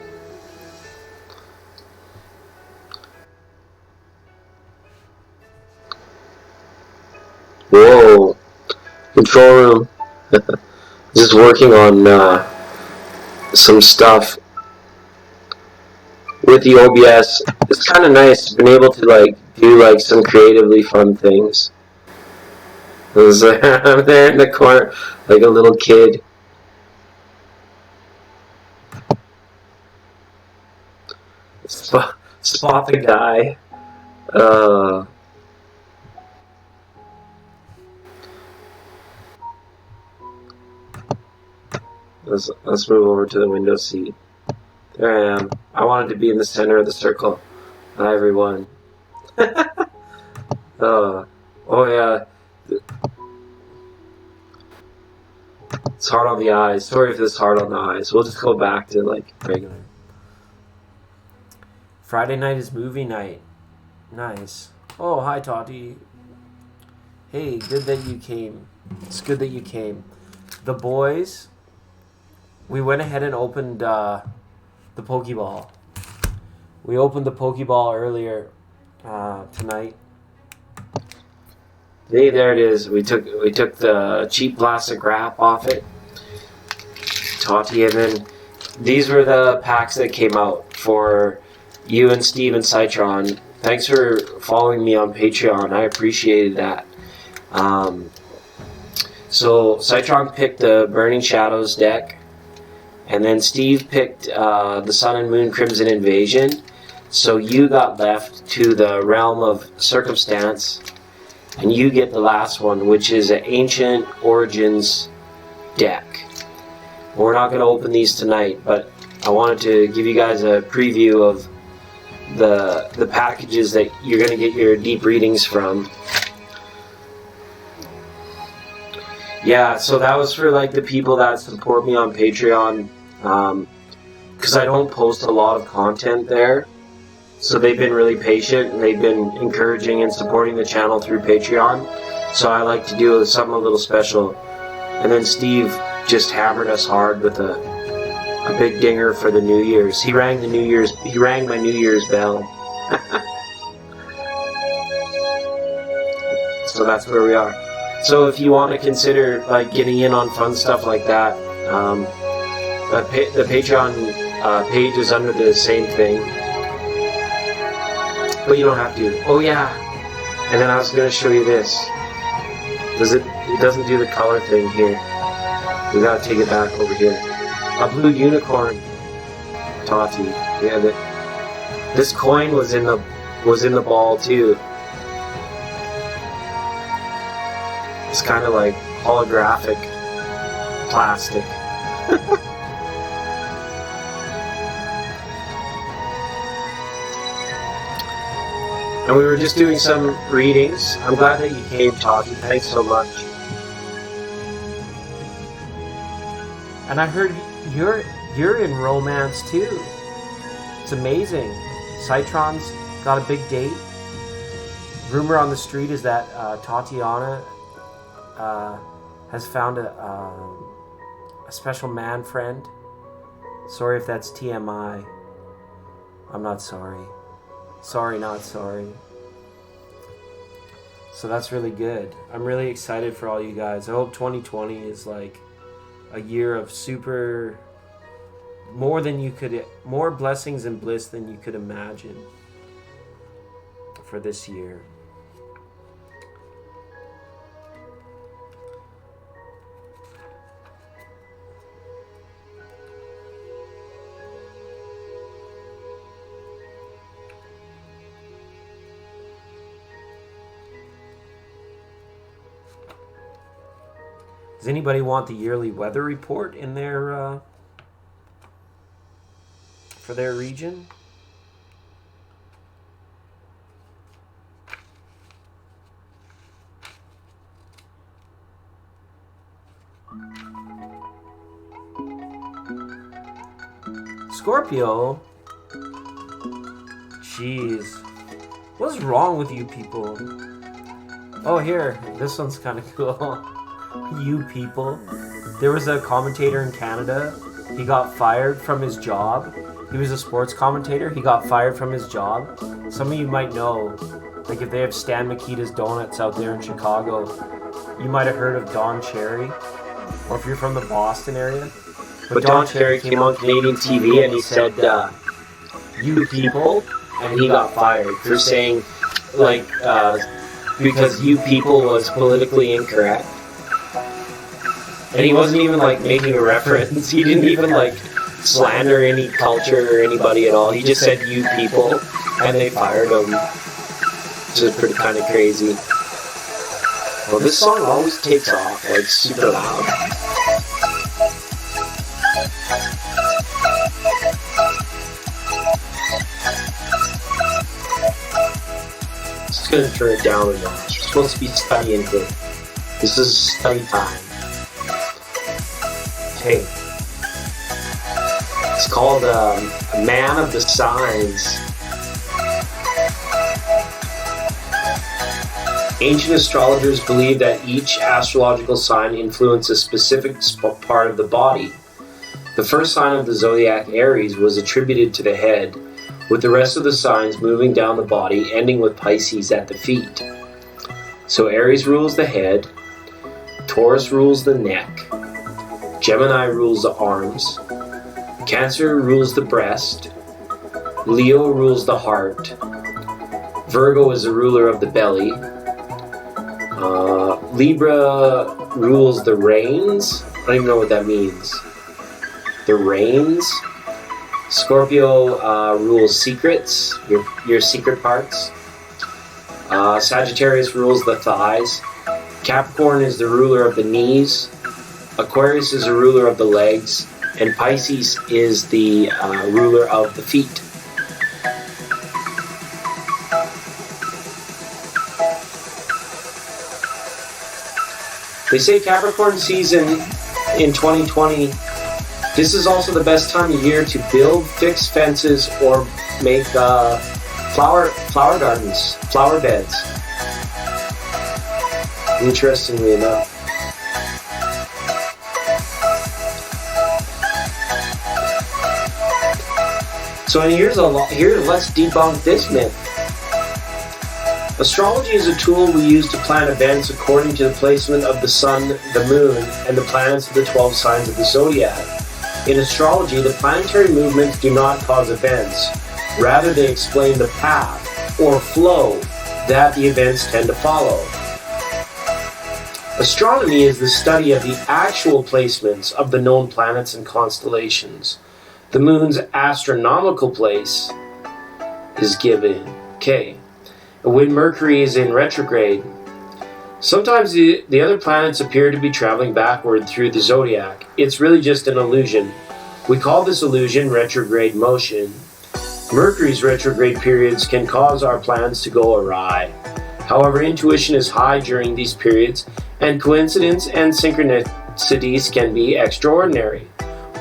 A: Whoa. Control room. Just working on some stuff with the OBS. It's kind of nice. Been able to like do like some creatively fun things. I'm there in the corner like a little kid. Spot the guy. Let's move over to the window seat. There I am. I wanted to be in the center of the circle. Hi, everyone. Oh yeah. It's hard on the eyes. Sorry if it's hard on the eyes. We'll just go back to like regular. Friday night is movie night. Nice. Oh, hi, Tati. Hey, good that you came. It's good that you came. The boys, we went ahead and opened the Pokeball. We opened the Pokeball earlier tonight. Hey, there it is. We took the cheap plastic wrap off it. Tati, and then these were the packs that came out for you and Steve and Citron. Thanks for following me on Patreon. I appreciated that. So Citron picked the Burning Shadows deck, and then Steve picked the Sun and Moon Crimson Invasion. So you got left to the Realm of Circumstance, and you get the last one, which is an Ancient Origins deck. We're not going to open these tonight, but I wanted to give you guys a preview of the packages that you're going to get your deep readings from. Yeah, so that was for like the people that support me on Patreon, because I don't post a lot of content there. So they've been really patient, and they've been encouraging and supporting the channel through Patreon. So I like to do something a little special. And then Steve just hammered us hard with a big dinger for the New Year's. He rang my New Year's bell. So that's where we are. So if you want to consider like getting in on fun stuff like that, the Patreon page is under the same thing. But you don't have to. Oh yeah. And then I was going to show you this. It doesn't do the color thing here. We gotta take it back over here. A blue unicorn. Tati. Yeah, this coin was in the ball too. It's kind of like holographic plastic. And we were just doing some readings. I'm glad that you came, Tati. Thanks so much. And I heard you're in romance too. It's amazing. Citron's got a big date. Rumor on the street is that Tatiana has found a special man friend. Sorry if that's TMI. I'm not sorry. Sorry, not sorry. So that's really good. I'm really excited for all you guys. I hope 2020 is like a year of more blessings and bliss than you could imagine for this year. Does anybody want the yearly weather report in their for their region? Scorpio? Jeez. What's wrong with you people? Oh, here. This one's kind of cool. You people. There was a commentator in Canada. He got fired from his job. He was a sports commentator. He got fired from his job. Some of you might know, like if they have Stan Mikita's Donuts out there in Chicago, you might have heard of Don Cherry. Or if you're from the Boston area. But Don Cherry came on Canadian TV and he said, you people, and he got fired for saying, like, because you people was politically incorrect. And he wasn't even like making a reference. He didn't even like slander any culture or anybody at all. He just said you people, and they fired him. Which is pretty kind of crazy. Well, this song always takes off like super loud. Just gonna turn it down a notch. We're supposed to be studying here. This is study time. Okay. It's called a Man of the Signs. Ancient astrologers believed that each astrological sign influenced a specific part of the body. The first sign of the zodiac, Aries, was attributed to the head, with the rest of the signs moving down the body, ending with Pisces at the feet. So Aries rules the head, Taurus rules the neck, Gemini rules the arms, Cancer rules the breast, Leo rules the heart, Virgo is the ruler of the belly, Libra rules the reins. I don't even know what that means. The reins. Scorpio rules secrets, your secret parts. Sagittarius rules the thighs. Capricorn is the ruler of the knees. Aquarius is the ruler of the legs. And Pisces is the ruler of the feet. They say Capricorn season in 2020, this is also the best time of year to build, fix fences, or make flower gardens, flower beds. Interestingly enough. So here, let's debunk this myth. Astrology is a tool we use to plan events according to the placement of the sun, the moon, and the planets of the 12 signs of the zodiac. In astrology, the planetary movements do not cause events. Rather, they explain the path, or flow, that the events tend to follow. Astronomy is the study of the actual placements of the known planets and constellations. The moon's astronomical place is given. Okay. When Mercury is in retrograde, sometimes the other planets appear to be traveling backward through the zodiac. It's really just an illusion. We call this illusion retrograde motion. Mercury's retrograde periods can cause our plans to go awry. However, intuition is high during these periods, and coincidence and synchronicities can be extraordinary.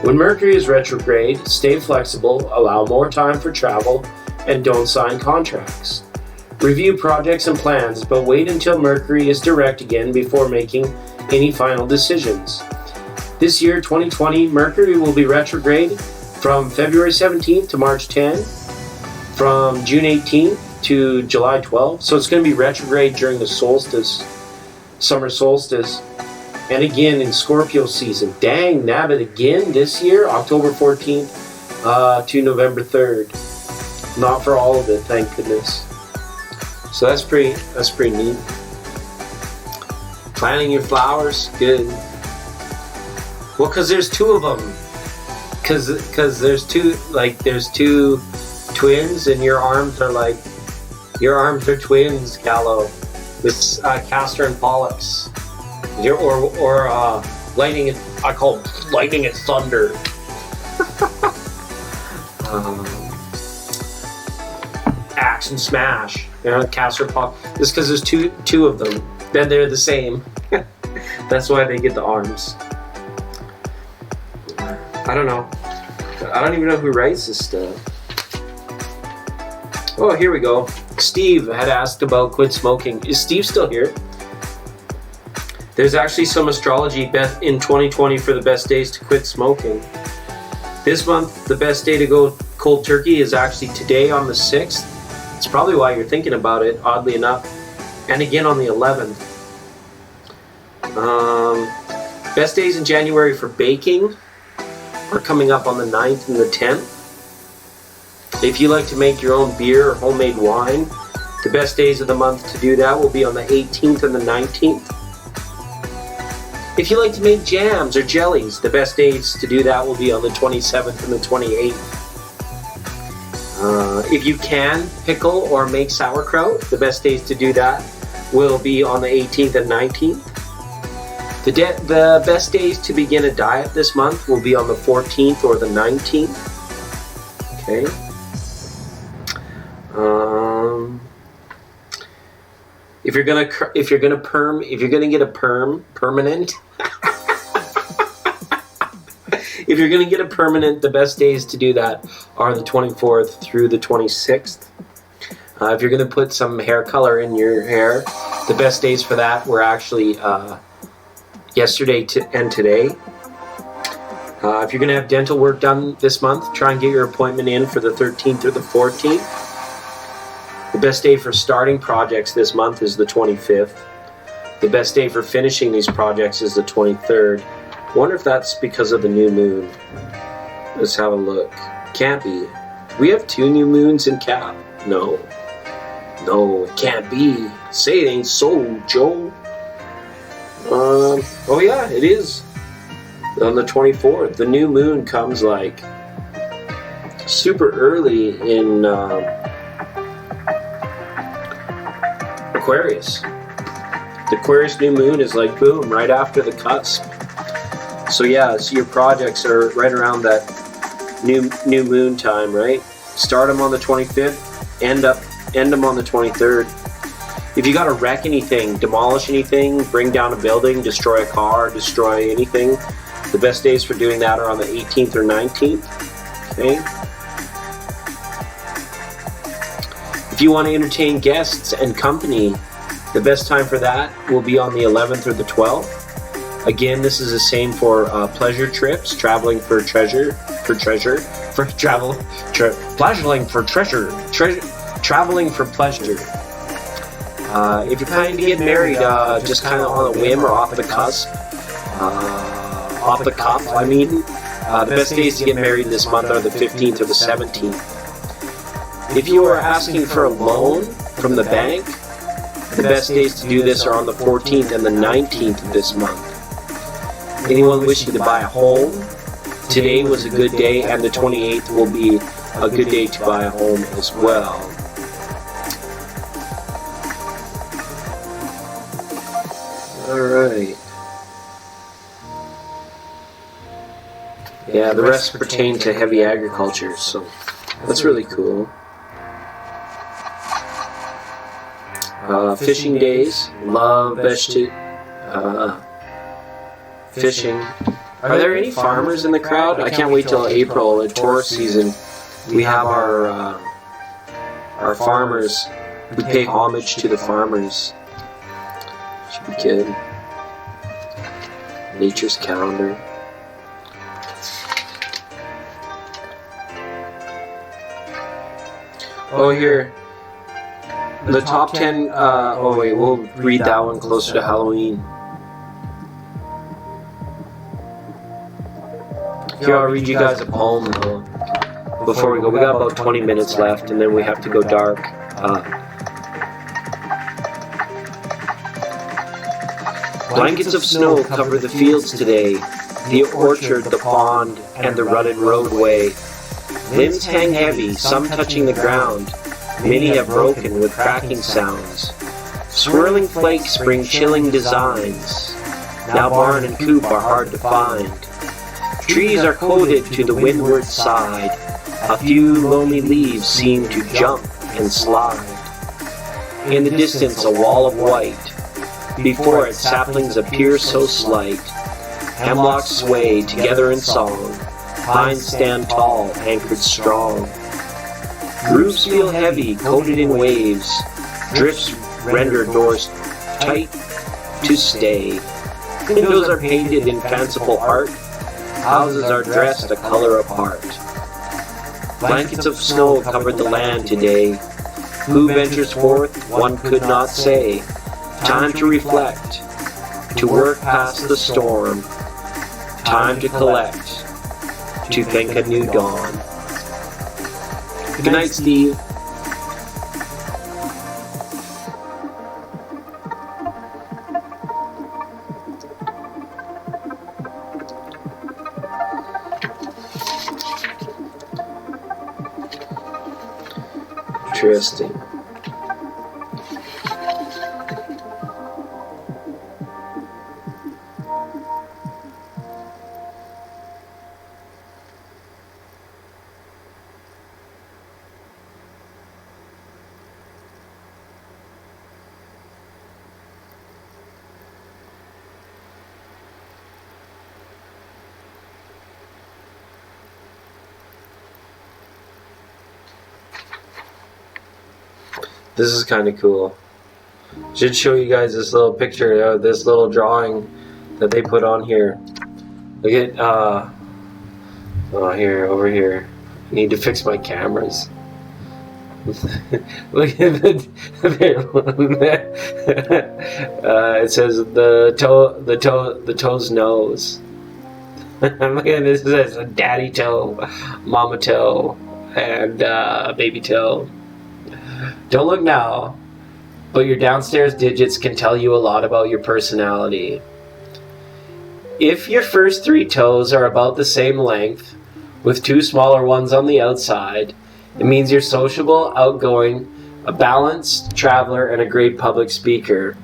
A: When Mercury is retrograde, stay flexible, allow more time for travel, and don't sign contracts. Review projects and plans, but wait until Mercury is direct again before making any final decisions. This year, 2020, Mercury will be retrograde from February 17th to March 10th, from June 18th to July 12th. So it's going to be retrograde during the solstice, summer solstice, and again in Scorpio season. Dang, nabbit again this year, October 14th to November 3rd. Not for all of it, thank goodness. So that's pretty neat. Planting your flowers, good. Well, because there's two of them. Because there's two twins, and your arms are twins, Gallo. With Castor and Pollux. Or lightning. I call it lightning and thunder. Axe and smash. Castor and Pollux. Just because there's two of them. Then they're the same. That's why they get the arms. I don't know. I don't even know who writes this stuff. Oh, here we go. Steve had asked about quit smoking. Is Steve still here? There's actually some astrology in 2020 for the best days to quit smoking. This month, the best day to go cold turkey is actually today on the 6th. It's probably why you're thinking about it, oddly enough. And again on the 11th. Best days in January for baking are coming up on the 9th and the 10th. If you like to make your own beer or homemade wine, The best days of the month to do that will be on the 18th and the 19th. If you like to make jams or jellies, the best days to do that will be on the 27th and the 28th. If you can pickle or make sauerkraut, the best days to do that will be on the 18th and 19th. The best days to begin a diet this month will be on the 14th or the 19th. Okay. If you're gonna get a permanent. If you're going to get a permanent, the best days to do that are the 24th through the 26th. If you're going to put some hair color in your hair, the best days for that were actually yesterday and today. If you're going to have dental work done this month, try and get your appointment in for the 13th or the 14th. The best day for starting projects this month is the 25th. The best day for finishing these projects is the 23rd. I wonder if that's because of the new moon. Let's have a look. Can't be. We have 2 new moons in Cap. No, it can't be. Say it ain't so, Joe. Oh yeah, it is. On the 24th, the new moon comes like super early in Aquarius. The Aquarius new moon is like boom, right after the cusp. So yeah, so your projects are right around that new moon time, right? Start them on the 25th, end them on the 23rd. If you got to wreck anything, demolish anything, bring down a building, destroy a car, destroy anything, the best days for doing that are on the 18th or 19th. Okay. If you want to entertain guests and company, the best time for that will be on the 11th or the 12th. Again, this is the same for pleasure trips, traveling for pleasuring for pleasure, if you're planning to get married, just kind of on a whim or off the cusp, off the cuff, the best days to get married this month are the 15th or the 17th. If you are asking for a loan from the bank, the best days to do this are on the 14th and the 19th of this month. Anyone wishing to buy a home, today was a good day, and the 28th will be a good day to buy a home as well. Alright. Yeah, the rest pertain to heavy agriculture, so that's really cool. Fishing days, love fishing. Are there any farmers in the crowd? I can't wait till April, at tourist season. We have our farmers. We pay homage to the farmers. Should be good. Nature's calendar. Oh, here. The top 10, oh wait, we'll read that one closer to Halloween. Here, I'll read you guys a poem though, before we go. We got about 20 minutes left and then we have to go dark. Blankets of snow cover the fields today, the orchard, the pond, and the rutted roadway. Limbs hang heavy, some touching the ground. Many have broken with cracking sounds. Swirling flakes bring chilling designs. Now barn and coop are hard to find. Trees are coated to the windward side. A few lonely leaves seem to jump and slide. In the distance a wall of white. Before it saplings appear so slight. Hemlocks sway together in song. Pines stand tall, anchored strong. Roofs feel heavy, coated in waves. Drifts render doors tight to stay. Windows are painted in fanciful art. Houses are dressed a color apart. Blankets of snow covered the land today. Who ventures forth, one could not say. Time to reflect, to work past the storm. Time to collect, to think a new dawn. Good night, Steve. Interesting. This is kind of cool. Should show you guys this little picture of this little drawing that they put on here. Look at, here, over here. I need to fix my cameras. Look at it says the toe's nose. Look at this. It says a daddy toe, mama toe, and baby toe. Don't look now, but your downstairs digits can tell you a lot about your personality. If your first 3 toes are about the same length, with 2 smaller ones on the outside, it means you're sociable, outgoing, a balanced traveler, and a great public speaker.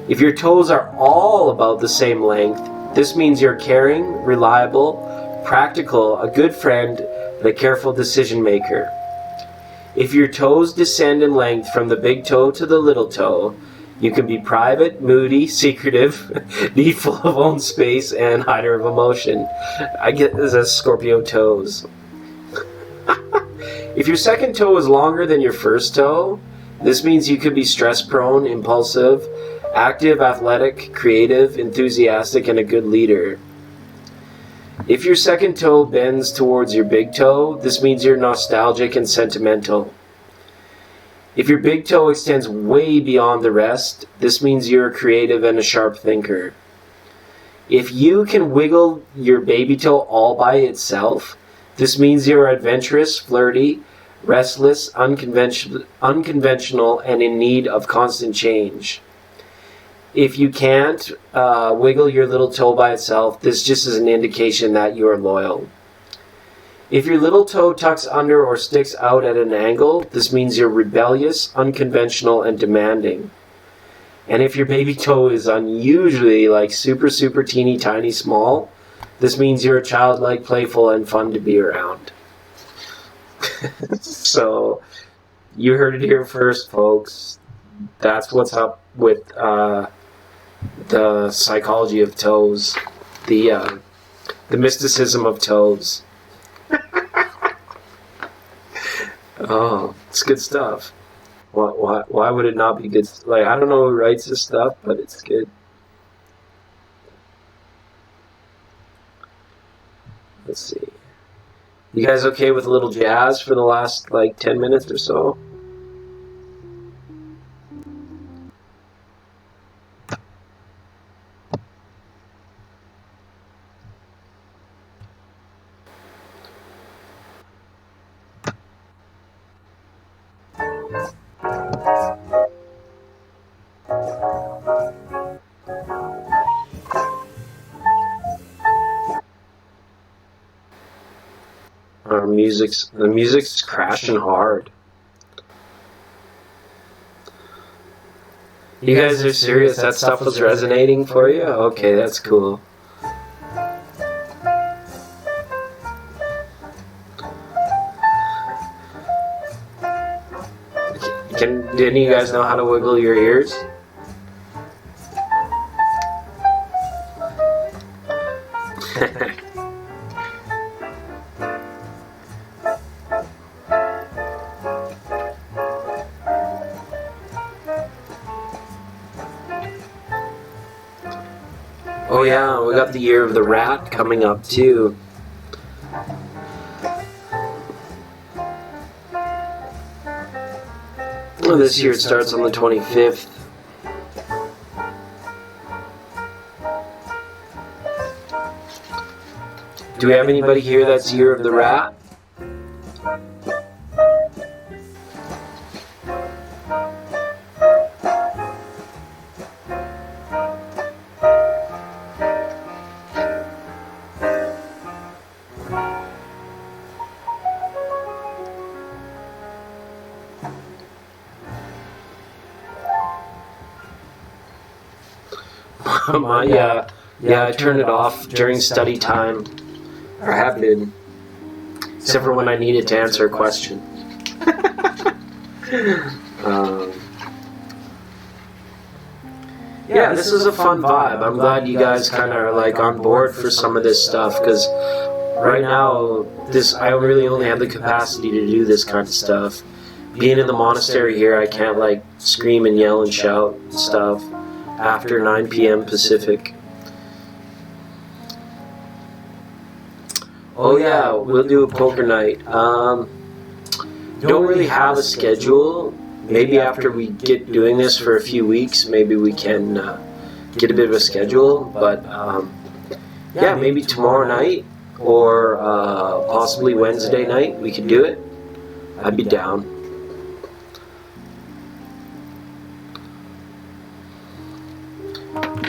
A: If your toes are all about the same length, this means you're caring, reliable, practical, a good friend, and a careful decision maker. If your toes descend in length from the big toe to the little toe, you can be private, moody, secretive, needful of own space, and hider of emotion. I get this as Scorpio toes. If your second toe is longer than your first toe, this means you could be stress-prone, impulsive, active, athletic, creative, enthusiastic, and a good leader. If your second toe bends towards your big toe, this means you're nostalgic and sentimental. If your big toe extends way beyond the rest, this means you're creative and a sharp thinker. If you can wiggle your baby toe all by itself, this means you're adventurous, flirty, restless, unconventional, and in need of constant change. If you can't wiggle your little toe by itself, this just is an indication that you are loyal. If your little toe tucks under or sticks out at an angle, this means you're rebellious, unconventional, and demanding. And if your baby toe is unusually like super, super teeny tiny small, this means you're childlike, playful, and fun to be around. So, you heard it here first, folks. That's what's up with the psychology of toes, the mysticism of toes. Oh, it's good stuff. Why would it not be good? Like, I don't know who writes this stuff, but it's good. Let's see. You guys okay with a little jazz for the last, 10 minutes or so? The music's crashing hard. You guys are serious? That stuff was resonating for you? Okay, that's cool. Do any of you guys know how to wiggle your ears? Oh yeah, we got the year of the rat coming up too. Well, this year it starts on the 25th. Do we have anybody here that's year of the rat? I turn it off during study time. Or have been. Except for when I needed to answer a question. Yeah, this is a fun vibe. I'm glad you guys kind of are like on board for some of this stuff, because right now I really only have the capacity to do this kind of stuff. Being in the monastery here, I can't like scream and yell and shout and stuff after 9 p.m. Pacific. Oh yeah, we'll do a poker night. Don't really have a schedule. Maybe after we get doing this for a few weeks, maybe we can get a bit of a schedule. But yeah, maybe tomorrow night or possibly Wednesday night we could do it. I'd be down.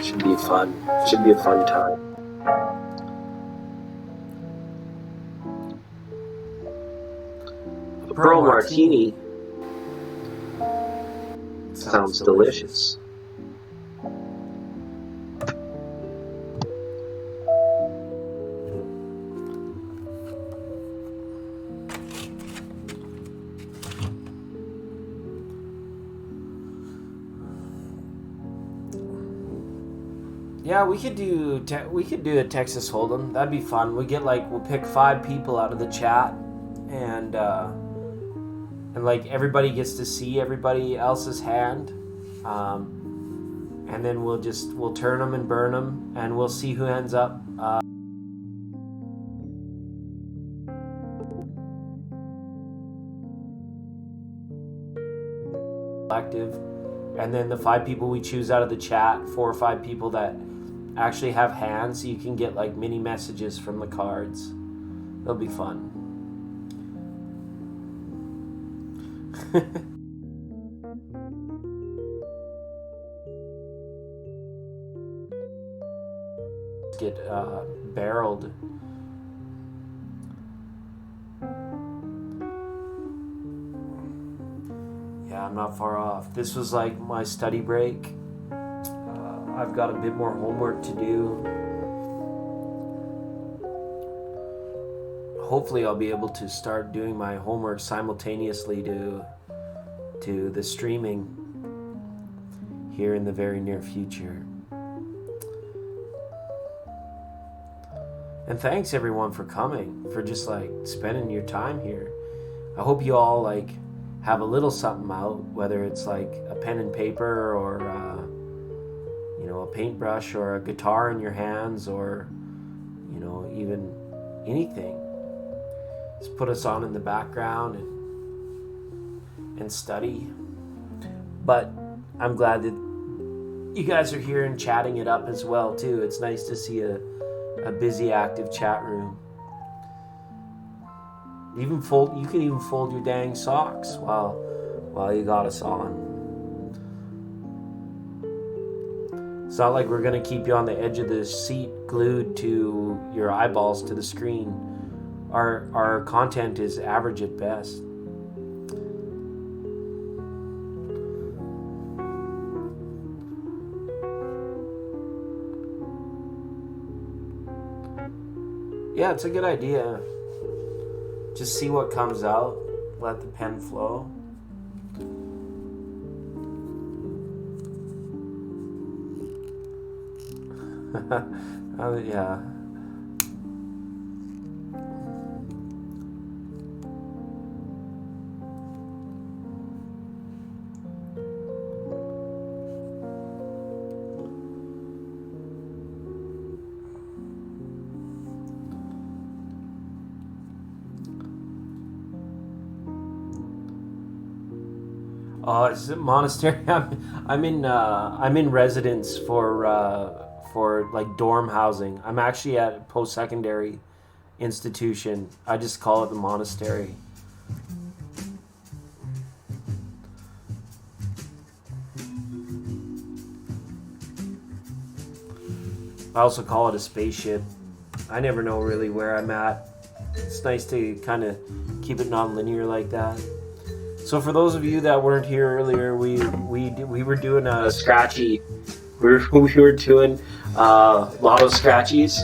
A: Should be fun. Should be a fun time. A Pearl Martini sounds delicious.
B: Yeah, we could do a Texas Hold'em. That'd be fun. We'll pick 5 people out of the chat, and like everybody gets to see everybody else's hand, and then we'll turn them and burn them, and we'll see who ends up collective. And then the 5 people we choose out of the chat, 4 or 5 people that actually have hands, so you can get like mini messages from the cards. It'll be fun. Get barreled. Yeah, I'm not far off. This was like my study break. I've got a bit more homework to do. Hopefully I'll be able to start doing my homework simultaneously to the streaming here in the very near future. And thanks everyone for coming, for just like spending your time here. I hope you all like have a little something out, whether it's like a pen and paper or a paintbrush or a guitar in your hands, or even anything. Just put us on in the background and study. But I'm glad that you guys are here and chatting it up as well too. It's nice to see a busy, active chat room. You can even fold your dang socks while you got us on. It's not like we're gonna keep you on the edge of the seat glued to your eyeballs to the screen. Our content is average at best. Yeah, it's a good idea. Just see what comes out. Let the pen flow. Yeah. It's a monastery. I'm in residence for like dorm housing. I'm actually at a post-secondary institution. I just call it the monastery. I also call it a spaceship. I never know really where I'm at. It's nice to kind of keep it non-linear like that. So for those of you that weren't here earlier, we were doing a scratchy
A: we were doing lotto scratchies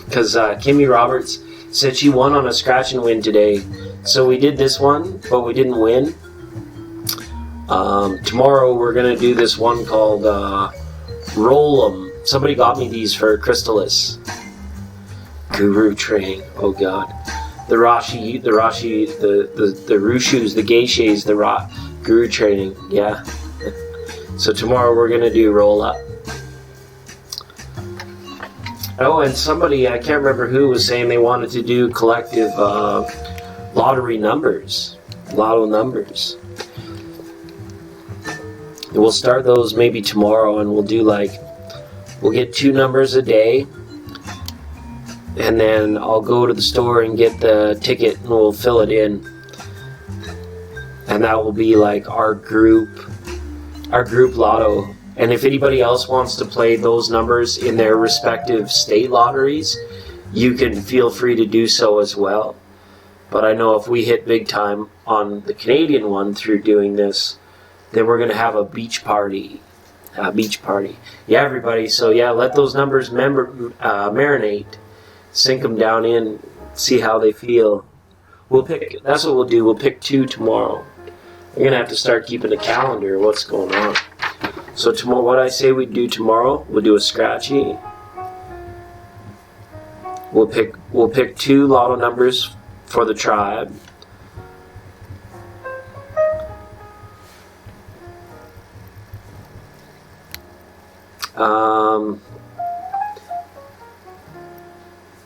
A: because Kimmy Roberts said she won on a scratch and win today. So we did this one, but we didn't win. Tomorrow we're gonna do this one called Roll 'em. Somebody got me these for Chrysalis. Guru training. Oh God. The Rashi, the Rushus, the Geishas, the Guru training. Yeah. So tomorrow we're gonna do roll up. Oh, and somebody, I can't remember who, was saying they wanted to do collective lottery numbers, lotto numbers. And we'll start those maybe tomorrow, and we'll do we'll get 2 numbers a day, and then I'll go to the store and get the ticket, and we'll fill it in, and that will be like our group lotto. And if anybody else wants to play those numbers in their respective state lotteries, you can feel free to do so as well. But I know if we hit big time on the Canadian one through doing this, then we're going to have a beach party. Yeah, everybody. So yeah, let those numbers marinate. Sink them down in, see how they feel. That's what we'll do. We'll pick 2 tomorrow. We're going to have to start keeping a calendar of what's going on. So tomorrow, what I say we do tomorrow, we'll do a scratchy. We'll pick 2 lotto numbers for the tribe.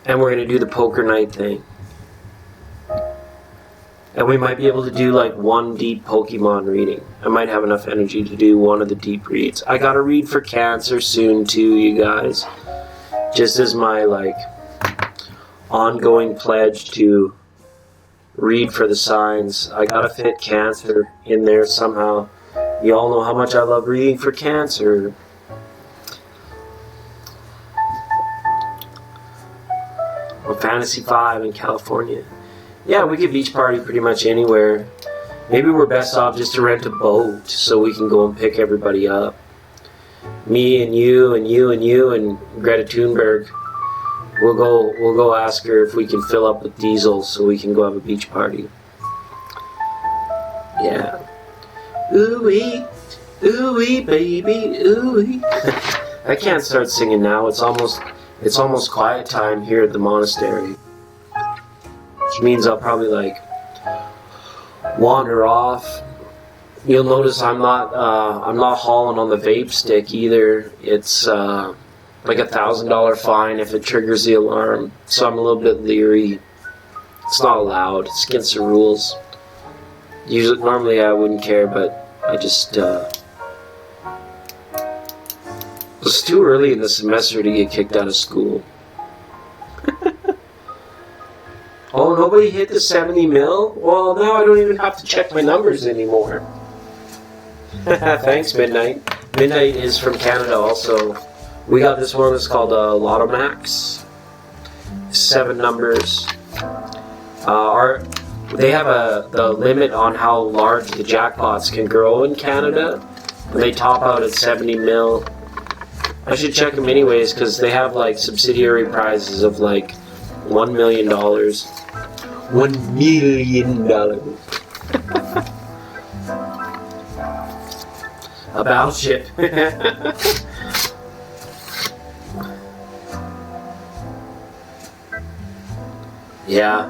A: And we're gonna do the poker night thing. And we might be able to do one deep Pokemon reading. I might have enough energy to do one of the deep reads. I gotta read for Cancer soon too, you guys. Just as my ongoing pledge to read for the signs. I gotta fit Cancer in there somehow. You all know how much I love reading for Cancer. Or Fantasy 5 in California. Yeah, we could beach party pretty much anywhere. Maybe we're best off just to rent a boat so we can go and pick everybody up. Me and you and you and you and Greta Thunberg. We'll go ask her if we can fill up with diesel so we can go have a beach party. Yeah. Ooh-wee, ooh-wee, baby, ooh-wee. I can't start singing now. It's almost quiet time here at the monastery. Which means I'll probably wander off. You'll notice I'm not hauling on the vape stick either. It's like $1,000 fine if it triggers the alarm. So I'm a little bit leery. It's not allowed. It's against the rules. Normally I wouldn't care, but I just it's too early in the semester to get kicked out of school. Oh, nobody hit the 70 mil? Well, now I don't even have to check my numbers anymore. Thanks, Midnight. Midnight is from Canada also. We got this one that's called Lotto Max. 7 numbers. They have the limit on how large the jackpots can grow in Canada. They top out at 70 mil. I should check them anyways because they have subsidiary prizes of $1 million. $1 million. A battleship. Yeah,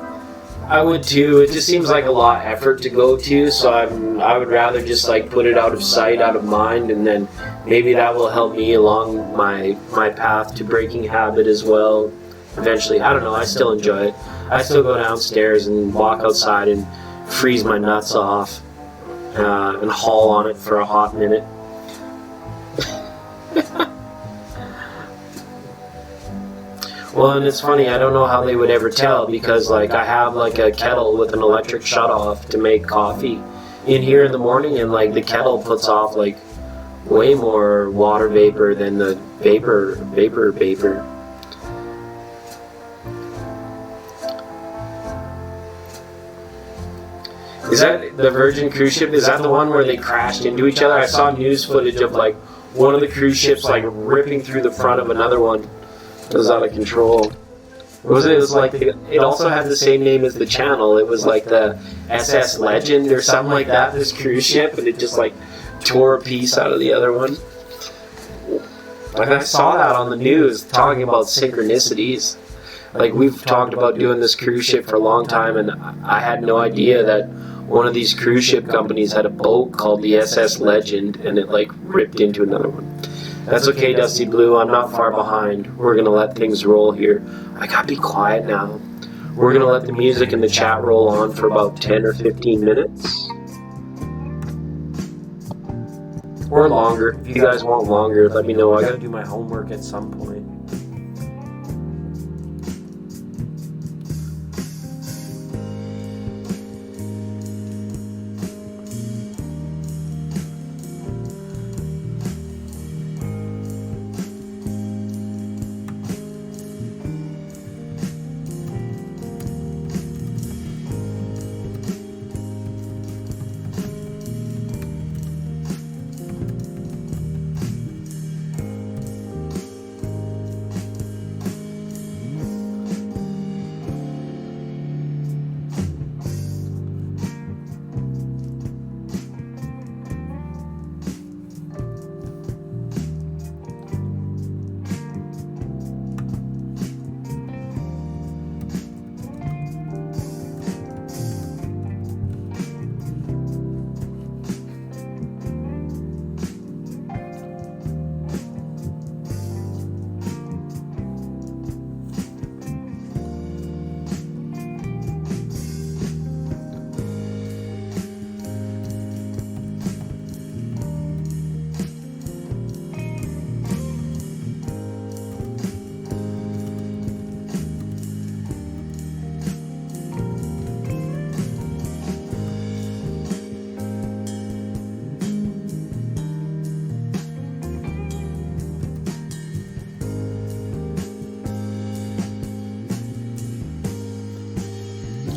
A: I would too. It just seems like a lot of effort to go to, so I would rather just put it out of sight, out of mind, and then maybe that will help me along my path to breaking habit as well. Eventually, I don't know, I still enjoy it. I still go downstairs and walk outside and freeze my nuts off and haul on it for a hot minute. Well, and it's funny, I don't know how they would ever tell because I have a kettle with an electric shutoff to make coffee in here in the morning, and the kettle puts off way more water vapor than the vapor. Is that the Virgin cruise ship? Is that the one where they crashed into each other? I saw news footage of one of the cruise ships like ripping through the front of another one. It was out of control. It was like it also had the same name as the channel. It was like the SS Legend or something like that. This cruise ship, and it just like tore a piece out of the other one. Like I saw that on the news talking about synchronicities. Like we've talked about doing this cruise ship for a long time, and I had no idea that one of these cruise ship companies had a boat called the SS Legend, and it like ripped into another one. That's okay, Dusty Blue. I'm not far behind. We're gonna let things roll here. I gotta be quiet now. We're gonna let the music and the chat roll on for about 10 or 15 minutes. Or longer. If you guys want longer, let me know. I gotta do my homework at some point.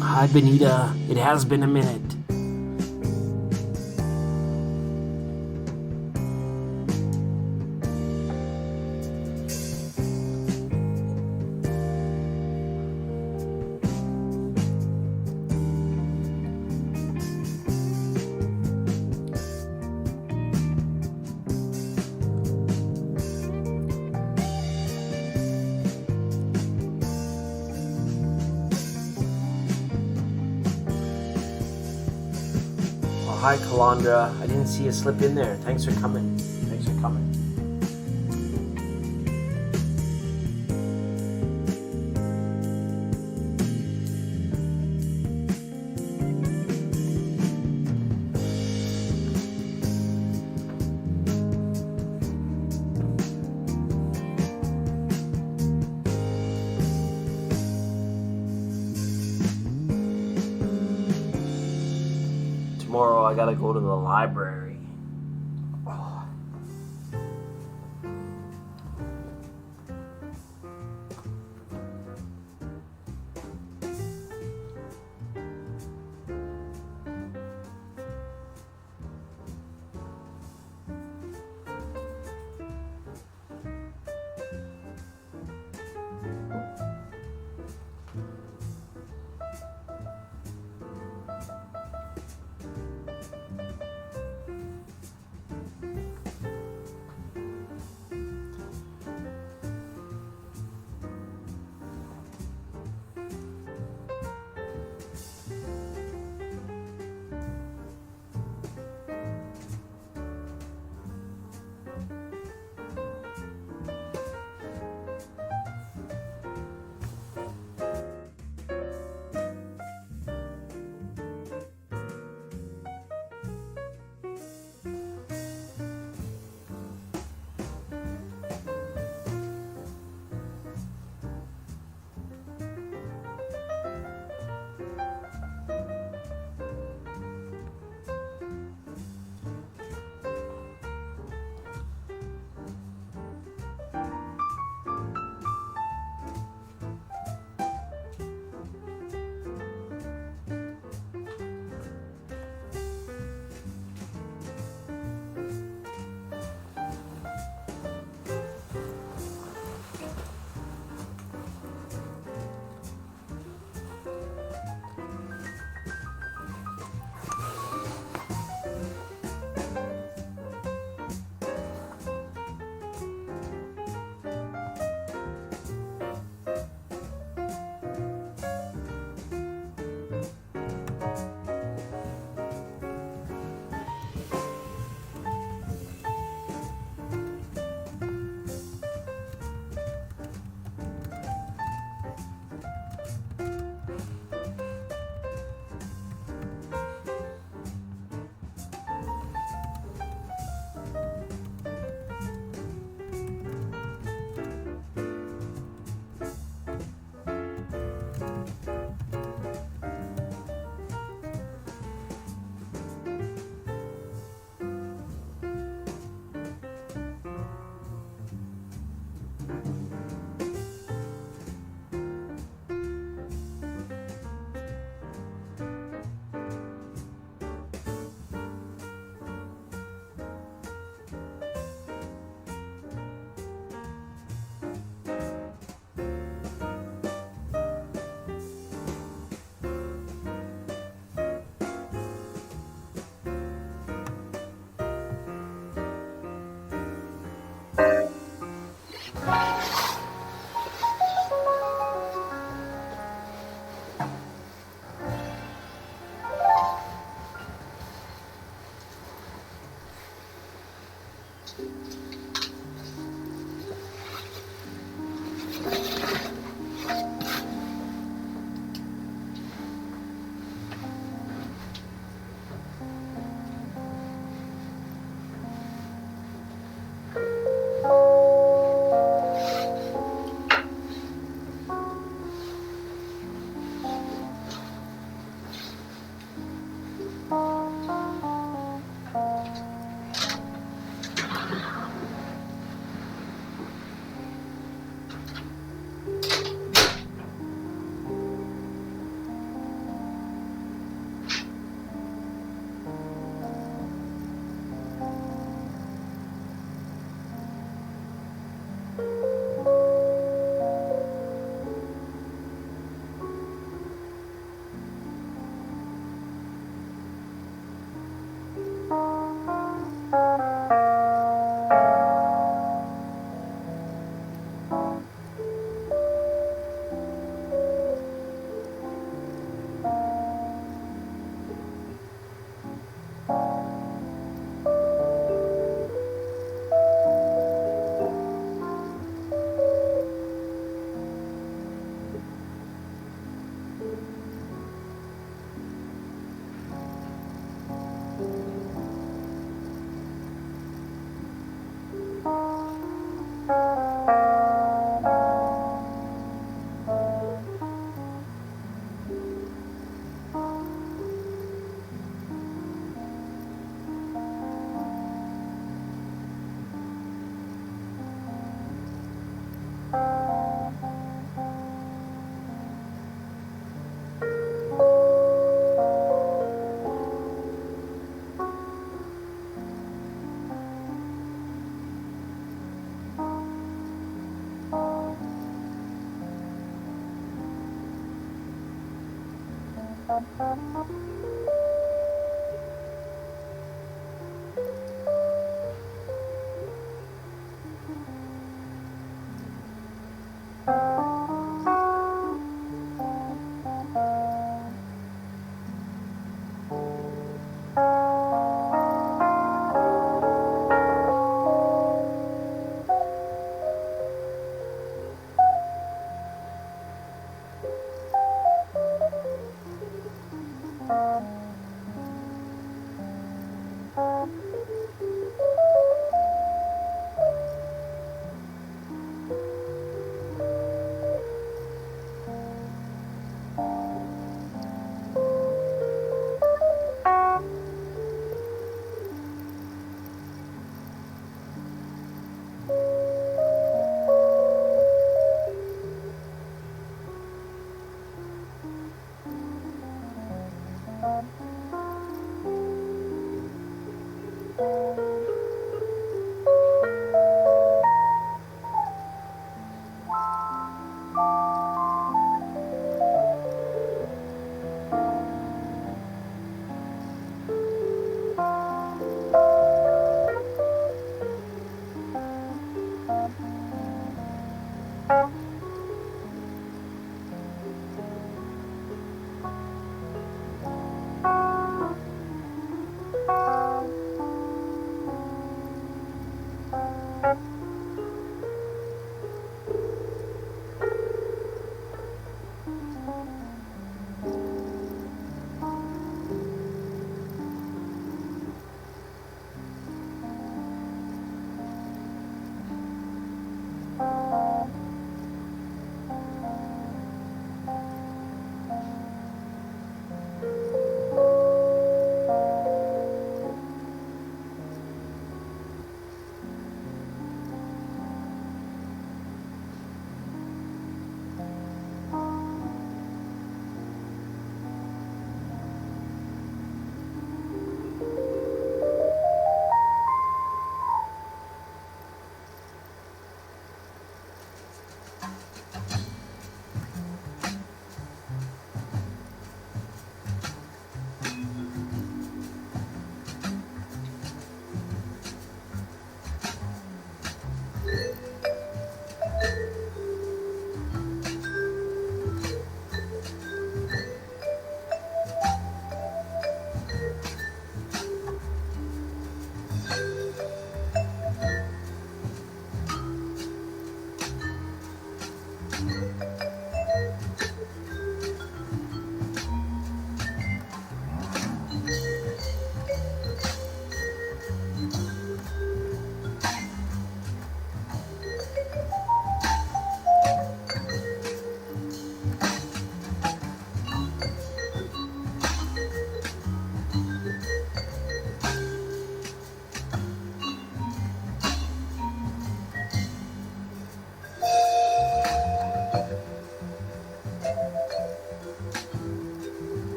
A: Hi, Benita. It has been a minute. Hi, Kalandra. I didn't see you slip in there. Thanks for coming. Thanks for coming. Tomorrow I gotta go to the library. Oh.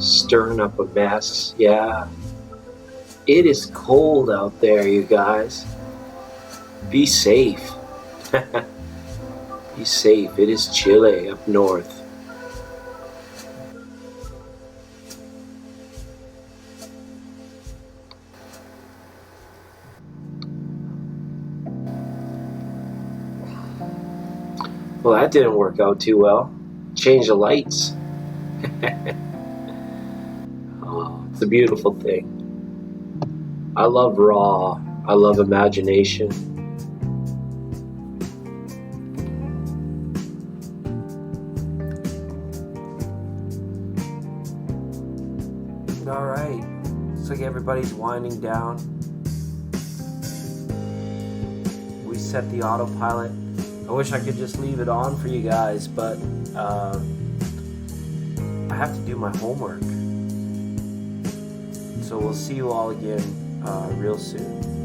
A: Stirring up a mess. Yeah. It is cold out there, you guys. Be safe. Be safe. It is chilly up north. Well, that didn't work out too well. Change the lights. Oh, it's a beautiful thing. I love raw. I love imagination.
B: All right. Looks like everybody's winding down. We set the autopilot. I wish I could just leave it on for you guys, but I have to do my homework. So we'll see you all again real soon.